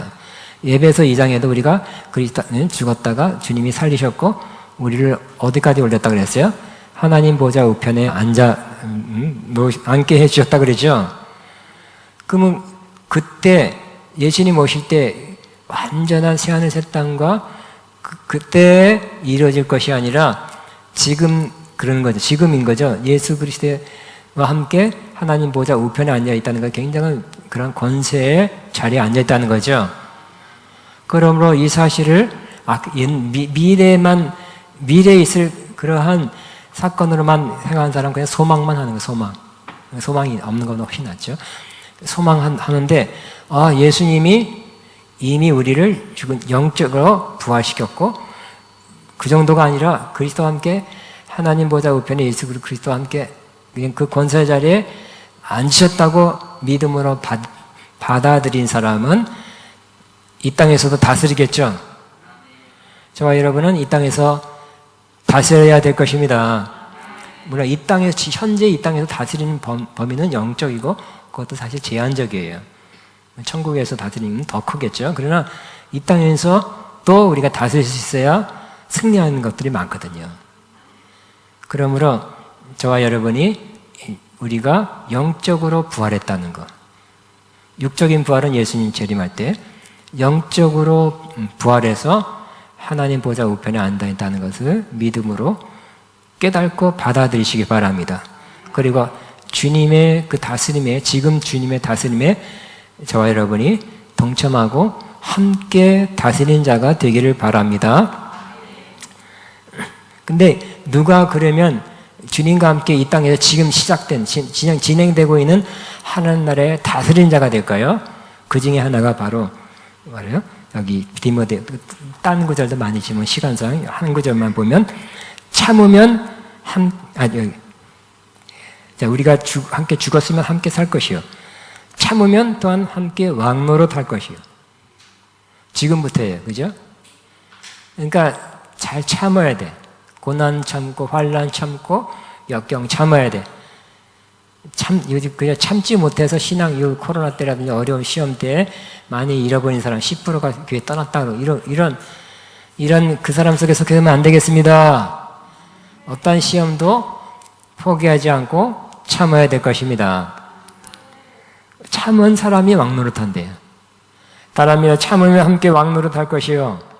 에베소 2장에도 우리가 그리스도는 죽었다가 주님이 살리셨고 우리를 어디까지 올렸다 그랬어요? 하나님 보좌 우편에 앉게 해주셨다 그랬죠. 그러면 그때 예수님 오실 때 완전한 새하늘 새 땅과 그때 이루어질 것이 아니라 지금 그러는 거죠. 지금인 거죠. 예수 그리스도와 함께 하나님 보좌 우편에 앉아 있다는 건 굉장한 그런 권세의 자리에 앉아 있다는 거죠. 그러므로 이 사실을 미래에 있을 그러한 사건으로만 생각하는 사람은 그냥 소망만 하는 거예요. 소망이 없는 건 훨씬 낫죠. 소망하는데 예수님이 이미 우리를 영적으로 부활시켰고, 그 정도가 아니라 그리스도와 함께 하나님 보좌 우편에 예수 그리스도와 함께 그 권세 자리에 앉으셨다고 믿음으로 받아들인 사람은 이 땅에서도 다스리겠죠. 저와 여러분은 이 땅에서 다스려야 될 것입니다. 물론 현재 이 땅에서 다스리는 범위는 영적이고 그것도 사실 제한적이에요. 천국에서 다스리는 더 크겠죠. 그러나 이 땅에서 또 우리가 다스릴 수 있어야 승리하는 것들이 많거든요. 그러므로 저와 여러분이 우리가 영적으로 부활했다는 것, 육적인 부활은 예수님 재림할 때, 영적으로 부활해서 하나님 보좌 우편에 앉아 있다는 것을 믿음으로 깨닫고 받아들이시기 바랍니다. 그리고 주님의 그 다스림에, 지금 주님의 다스림에 저와 여러분이 동참하고 함께 다스리는 자가 되기를 바랍니다. 근데 누가 그러면 주님과 함께 이 땅에서 지금 시작된, 진행되고 있는 하나님 나라의 다스리는 자가 될까요? 그 중에 하나가 바로 말이에요. 여기 디모데, 딴 구절도 많이 지면 시간상 한 구절만 보면, 참으면 우리가 함께 죽었으면 함께 살 것이요. 참으면 또한 함께 왕노릇 할 것이요. 지금부터예요. 그죠? 그러니까 잘 참아야 돼. 고난 참고, 환난 참고, 역경 참아야 돼. 그냥 참지 못해서 신앙 이후 코로나 때라든지 어려운 시험 때 많이 잃어버린 사람 10%가 교회 떠났다. 이런 그 사람 속에 속해서는 안 되겠습니다. 어떤 시험도 포기하지 않고 참아야 될 것입니다. 참은 사람이 왕노릇한대요. 사람이여 참으면 함께 왕노릇할 것이요.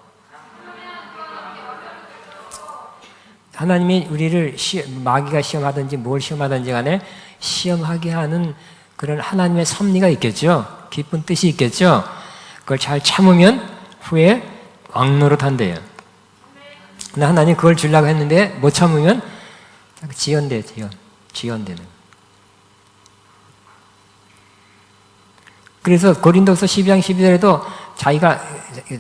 하나님이 우리를 마귀가 시험하든지 뭘 시험하든지 간에 시험하게 하는 그런 하나님의 섭리가 있겠죠. 깊은 뜻이 있겠죠. 그걸 잘 참으면 후에 왕노릇한대요. 근데 하나님 그걸 주려고 했는데 못 참으면 지연되는. 그래서 고린도서 12장 12절에도 자기가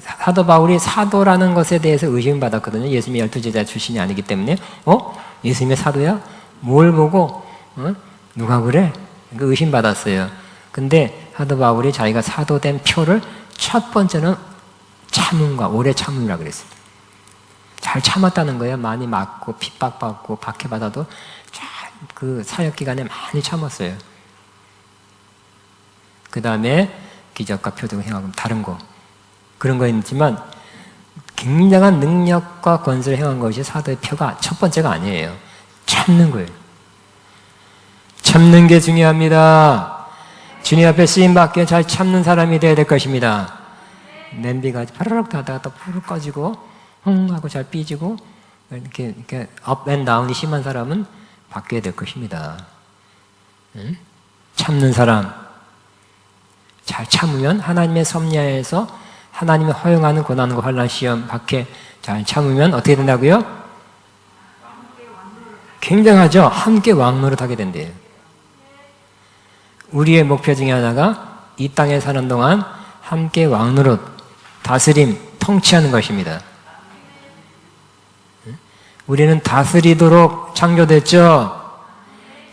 사도 바울이 사도라는 것에 대해서 의심받았거든요. 예수님이 12제자 출신이 아니기 때문에 예수님의 사도야? 뭘 보고 누가 그래? 의심받았어요. 근데 사도 바울이 자기가 사도된 표를 첫 번째는 참음과 오래 참음이라고 그랬어요. 잘 참았다는 거예요. 많이 맞고 핍박받고 박해받아도 그 사역 기간에 많이 참았어요. 그 다음에 기적과 표적을 행하고 다른 거 그런 거 있지만 굉장한 능력과 권세를 행한 것이 사도의 표가 첫 번째가 아니에요. 참는 거예요. 참는 게 중요합니다. 주님 앞에 쓰임받게 잘 참는 사람이 되어야 될 것입니다. 냄비가 파르륵 하다가 또 푸르륵 꺼지고 하고 잘 삐지고 이렇게 업 앤 다운이 심한 사람은 바뀌어야 될 것입니다. 응? 참는 사람 잘 참으면 하나님의 섭리하에서 하나님이 허용하는 고난과 환난 시험 밖에 잘 참으면 어떻게 된다고요? 굉장하죠? 함께 왕노릇하게 된대요. 우리의 목표 중에 하나가 이 땅에 사는 동안 함께 왕노릇, 다스림, 통치하는 것입니다. 우리는 다스리도록 창조됐죠?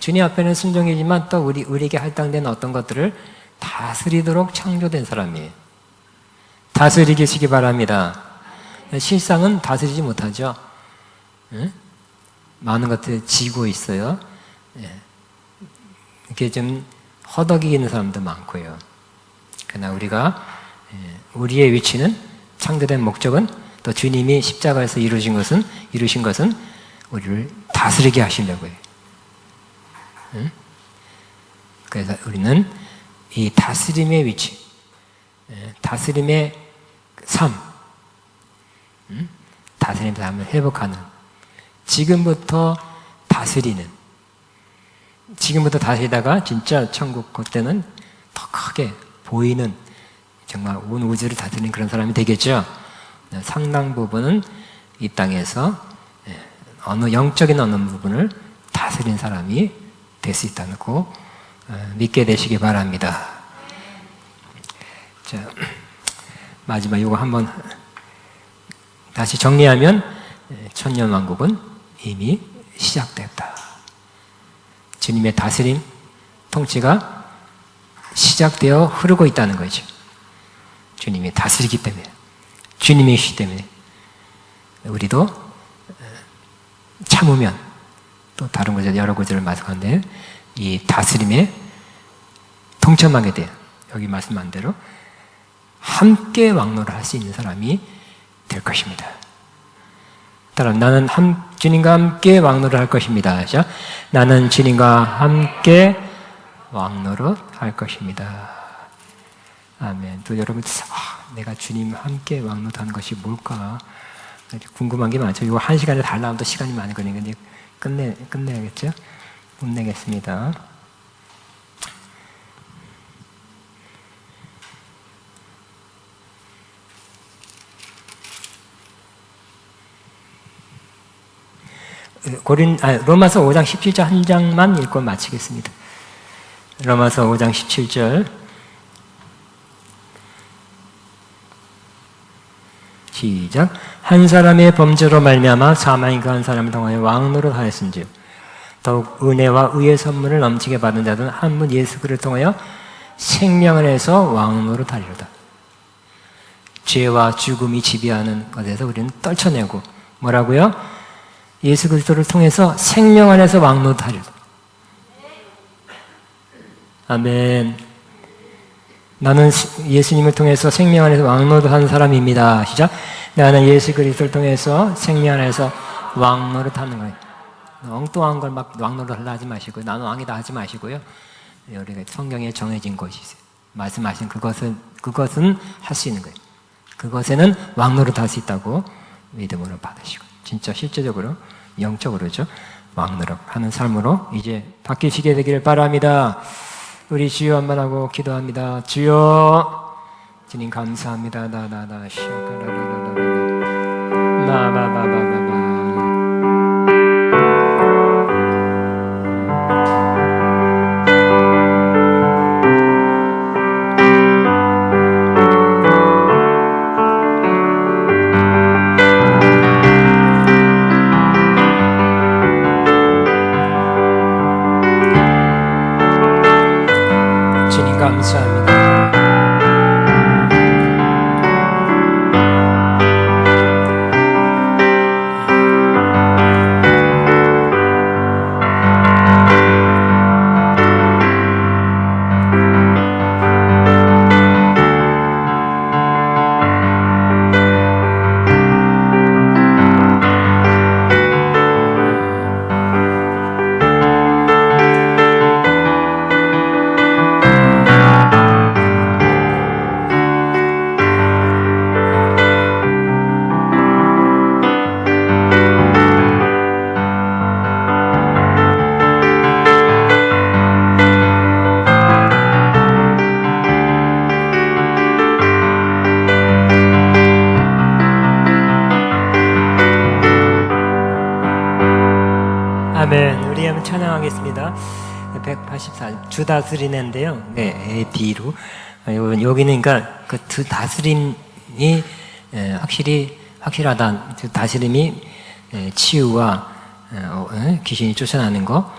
주님 앞에는 순종이지만 또 우리에게 할당된 어떤 것들을 다스리도록 창조된 사람이에요. 다스리시기 바랍니다. 실상은 다스리지 못하죠. 많은 것들을 지고 있어요. 이렇게 좀 허덕이는 사람도 많고요. 그러나 우리의 위치는 창조된 목적은 또 주님이 십자가에서 이루신 것은 우리를 다스리게 하시려고요. 그래서 우리는 이 다스림의 위치, 다스림의 삶, 다스림의 삶을 회복하는 지금부터 다스리다가 진짜 천국 그때는 더 크게 보이는 정말 온 우주를 다스리는 그런 사람이 되겠죠. 상당 부분은 이 땅에서 영적인 어느 부분을 다스린 사람이 될 수 있다고 믿게 되시기 바랍니다. 자, 마지막 이거 한번 다시 정리하면 천년왕국은 이미 시작됐다. 주님의 다스림, 통치가 시작되어 흐르고 있다는 거죠. 주님이 다스리기 때문에, 주님의 시 때문에 우리도 참으면 또 다른 구절, 여러 구절을 말씀하는데 이 다스림에 동참하게 돼요. 여기 말씀한 대로 함께 왕노를 할 수 있는 사람이 될 것입니다. 따라 나는 주님과 함께 왕노를 할 것입니다. 자, 나는 주님과 함께 왕노를 할 것입니다. 아멘. 또 여러분, 내가 주님 함께 왕노하는 것이 뭘까? 궁금한 게 많죠. 이거 1시간에 달라면 또 시간이 많이 걸리는데 끝내야겠죠? 끝내겠습니다. 로마서 5장 17절 한 장만 읽고 마치겠습니다. 로마서 5장 17절 시작. 한 사람의 범죄로 말미암아 사망이 그 한 사람을 통하여 왕노릇 하였은즉 더욱 은혜와 의의 선물을 넘치게 받은 자들은 한 분 예수 그리스도를 통하여 생명을 해서 왕노릇 하리로다. 죄와 죽음이 지배하는 것에서 우리는 떨쳐내고 뭐라고요? 예수 그리스도를 통해서 생명 안에서 왕노릇 하리로다. 아멘. 나는 예수님을 통해서 생명 안에서 왕노릇 하는 사람입니다. 시작. 나는 예수 그리스도를 통해서 생명 안에서 왕노릇 하는 거예요. 엉뚱한 걸 막 왕노릇 하려 하지 마시고요. 나는 왕이다 하지 마시고요. 우리가 성경에 정해진 것이 있어요. 말씀하신 그것은 할 수 있는 거예요. 그것에는 왕노릇 할 수 있다고 믿음으로 받으시고 진짜 실제적으로 영적으로죠. 왕노릇 하는 삶으로 이제 바뀌시게 되기를 바랍니다. 우리 주여 한번 하고 기도합니다. 주여, 주님 감사합니다. 감사합니다. 오늘 찬양하겠습니다. 184 주 다스리는데요. 네, A, D로 여기는 그러니까 그 주 다스림이 확실하다. 주 다스림이 치유와 귀신이 쫓아나는 거.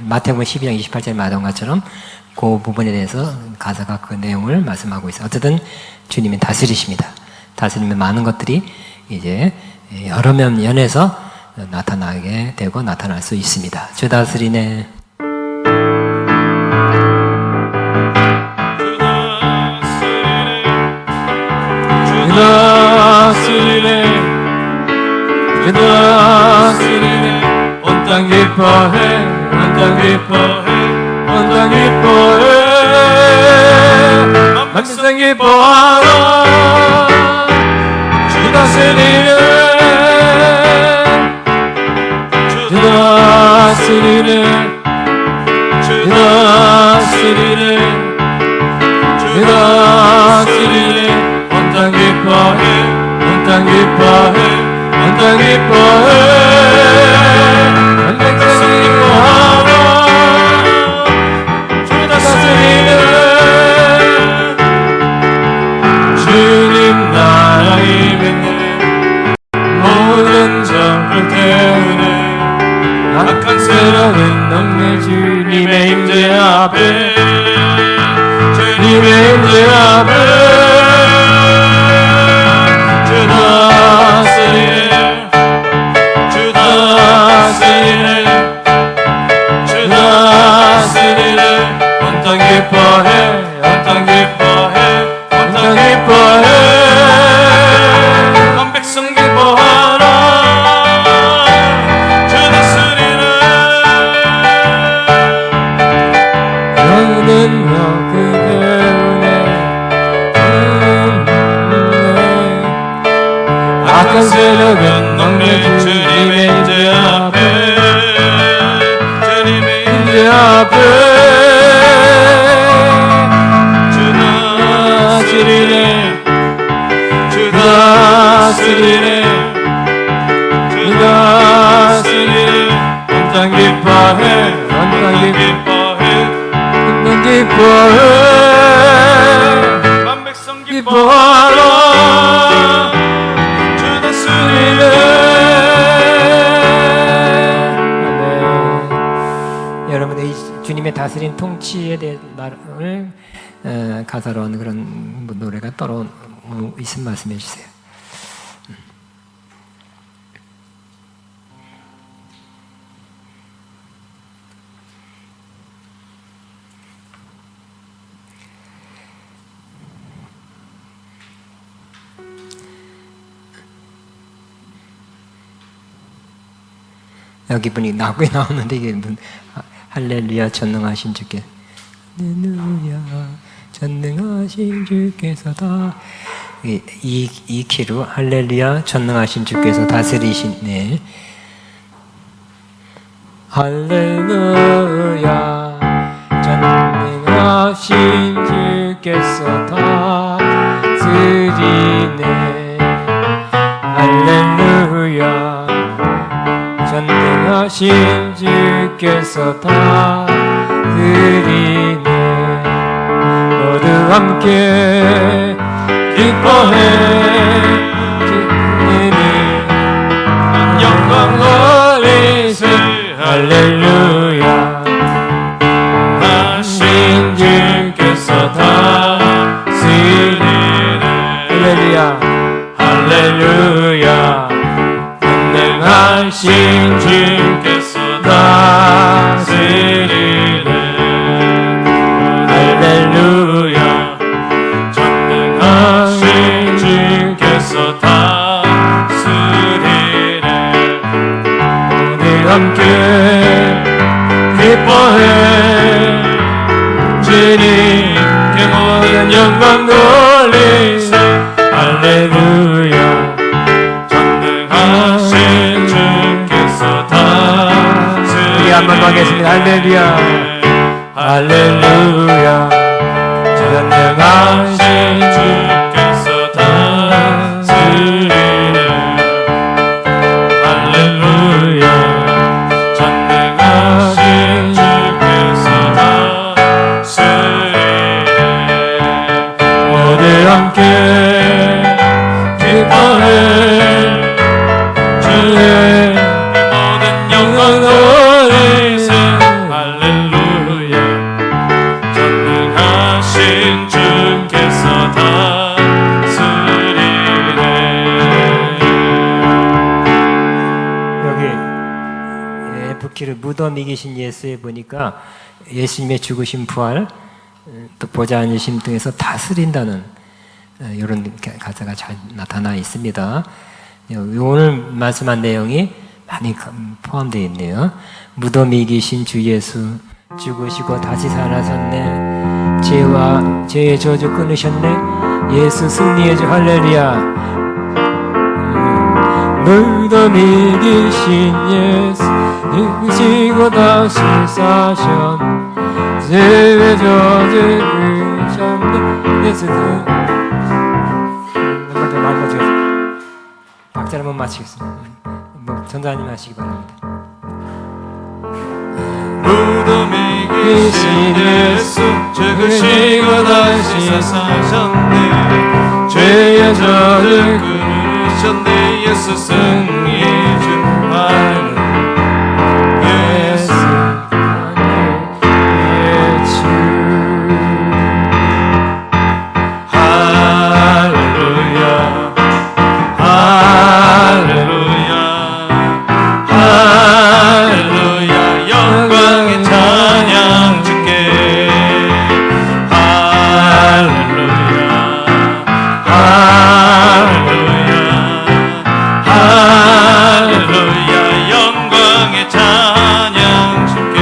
마태복음 12장 28절에 말한 것처럼 그 부분에 대해서 가사가 그 내용을 말씀하고 있어요. 어쨌든 주님이 다스리십니다. 다스리면 많은 것들이 이제 여러 면에서 나타나게 되고 나타날 수 있습니다. 주 다스리네. 주 다스리네. 주 다스리네. 온 땅 기뻐해. 온 땅 기뻐해. 온 땅 기뻐해. 만민성 기뻐하라. 주 다스리네. 주 다스리네. 주 다스리네. 주 다스리네. 온 땅 기뻐해. 온 땅 기뻐해. 온 땅 기뻐해. 온 백성 기뻐하라. 주 다스리네. 주님 나라 임했네. 모든 적을 태우네. 악한 세력은 넘네. 주님의 임재 앞에. 주님의 임재 앞에. 주 다스리네. 주 다스리네. 주 다스리네. 온 땅 기뻐해. 온 땅 기뻐해. 온 땅 기뻐해. 온 백성 기뻐하라. 주 다스리네. 너는 그 배우네. 악한 세력은 넘네. 주님의 임재 앞에. 주님의 임재 앞에. 주 다스리네. 주 다스리네. 주 다스리네. 온 땅 기뻐해. 온 땅 기뻐해. 온 땅 기뻐해. 만 백성 기뻐하라. 주 다스리네. 여러분들 이 주님의 다스린 통치에 대한 말을 가사로 하는 그런 노래가 떠오르는 있으면 말씀해 주세요. 여기 분이 나오게 나오는데 이게 할렐루야 전능하신 주께 할렐루야 전능하신 주께서 다 이 키로 할렐루야 전능하신 주께서 다스리시네. 할렐루야 전능하신 주께서 다스리네. 할렐루야 전능하신 주께서 다스리네. 모두 함께 기뻐해. 주님이 영광 돌리세. 할렐루야 하신 주께서 다스리네. 할렐루야 할렐루야 전능하신 주께서 다스리네. 할렐루야 전능하신 주께서 다스리네. 오늘 함께 기뻐해. 주님께 모든 영광 돌리세. 할렐루야 전능하신 주께서 다스리네. 우리 한번 하겠습니다. 할렐루야 할렐루야 전능하신 주께서 다스리네. 할렐루야 전능하신 무덤 이기신 예수에 보니까 예수님의 죽으심, 부활, 또 보좌 앉으심 등에서 다스린다는 이런 가사가 잘 나타나 있습니다. 오늘 말씀한 내용이 많이 포함되어 있네요. 무덤 이기신 주 예수, 죽으시고 다시 살아섰네. 죄의 저주 끊으셨네. 예수 승리의 주 할렐루야. 무덤 이기신 예수, 죽으시고 다시 사셨네. 죄의 저주 끊으셨네. 예수 박자를 한번 마치겠습니다. 전사님 하시기 바랍니다. 무덤 이기신 예수, 죽으시고 다시 사셨네. 죄의 저주 끊으셨네. 예수 승리의 주 할렐루야. 예수 승리의 주 할렐루야. 할렐루야. 할렐루야. 영광의 찬양 주께. 할렐루야. 할렐루야. 할렐루야. 영광의 찬양 주께.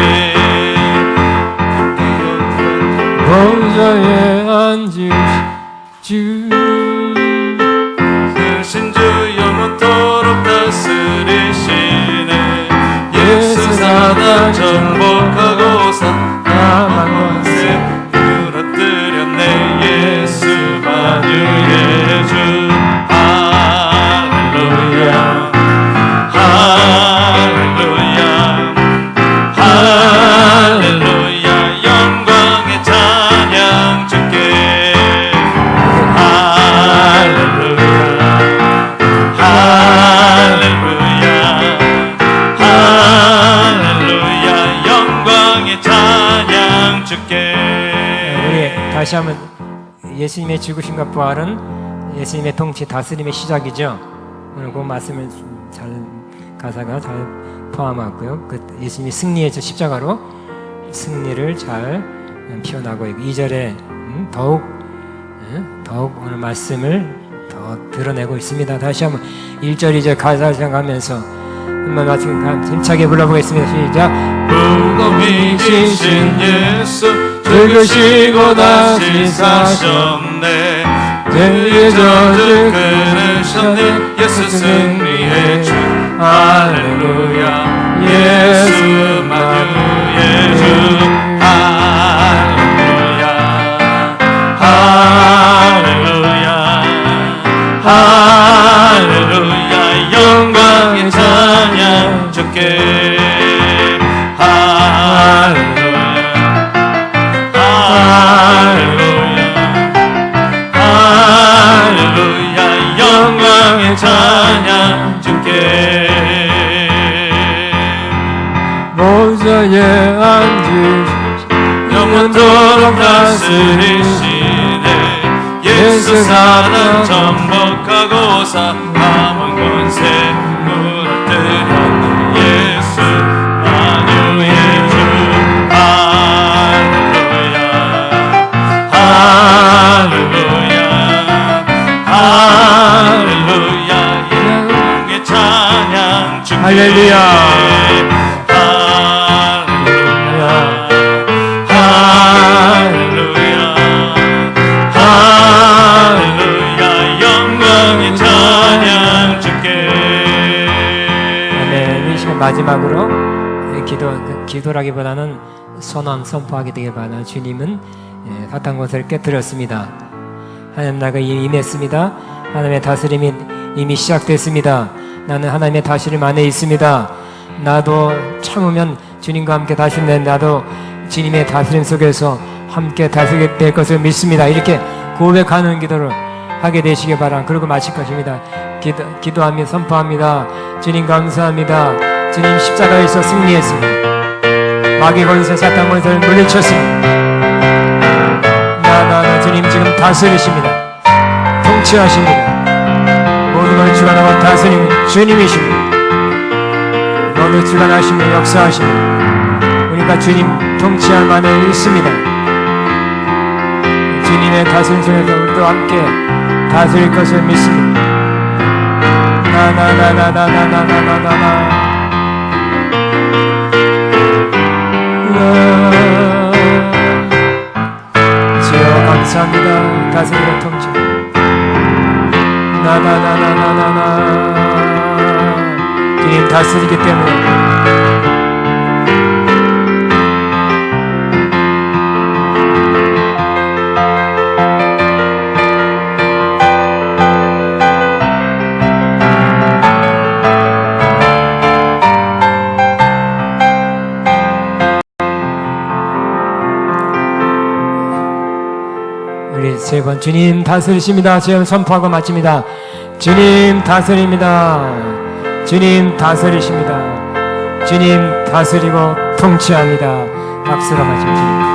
보좌에 앉으신 주, 크신 주 영원토록 다스리시네. 예수 사단 정복하고서 남한 권세 무너뜨렸네. 예수 만유의 주 할렐루야. 할렐루야. 할렐루야. 영광의 찬양 주께. 할렐루야. 할렐루야. 할렐루야. 영광의 찬양 주께. 우리 다시 한번 예수님의 죽으심과 부활은 예수님의 통치 다스림의 시작이죠. 오늘 그 말씀을 잘 가사가 잘 포함하고요. 그 예수님이 승리의 저 십자가로 승리를 잘 표현하고 있고 2절에 더욱 오늘 말씀을 더 드러내고 있습니다. 다시 한번 1절 2절 가사를 생각하면서 한번 말씀 힘차게 불러보겠습니다. 시작. 무덤 이기신 예수, 죽으시고 다시 사셨네. 죄의 저주 끊으셨네. 예수 승리의 주 할렐루야. 예수 만유의 주 할렐루야. 할렐루야. 할렐루야. 영광의 찬양 주께. 할렐루야. 할렐루야. 할렐루야. 영광의 찬양 주께. 보좌에 앉으신 영원토록 다스리시네. 예수 사단 정복하고서 남은 권세 무너뜨렸네. 예수 만유의 주 할렐루야. 할렐루야. 할렐루야. 영광의 찬양 주께. 할렐루야. 할렐루야. 할렐루야. 영광의 찬양 주께. 네, 이 시간 마지막으로 기도라기보다는 선언 선포하게 되길 바라는 주님은 사탄 권세를 깨뜨렸습니다. 하나님 나라가 임했습니다. 하나님의 다스림이 이미 시작됐습니다. 나는 하나님의 다스림 안에 있습니다. 나도 참으면 주님과 함께 다스리는 나도 주님의 다스림 속에서 함께 다스리게 될 것을 믿습니다. 이렇게 고백하는 기도를 하게 되시기 바랍니다. 그리고 마칠 것입니다. 기도하며 선포합니다. 주님 감사합니다. 주님 십자가에서 승리했습니다. 마귀 권세 사탄 권세를 물리쳤습니다. 나 주님 지금 다스리십니다. 통치하십니다. 모든 걸 주관하고 다스리는 주님이십니다. 너를 주관하시며 역사하십니다. 그러니까 주님 통치함 안에 있습니다. 주님의 다스림 속에서 우리도 함께 다스릴 것을 믿습니다. 나나나나나나나나나나 주여 감사합니다. 다스리고 통치 나나나나나나나 주님 다스리기 때문에 우리 세 번 주님 다스리십니다. 지금 선포하고 마칩니다. 주님 다스립니다. 주님 다스리십니다. 주님 다스리고 통치합니다. 박수로 마칩니다.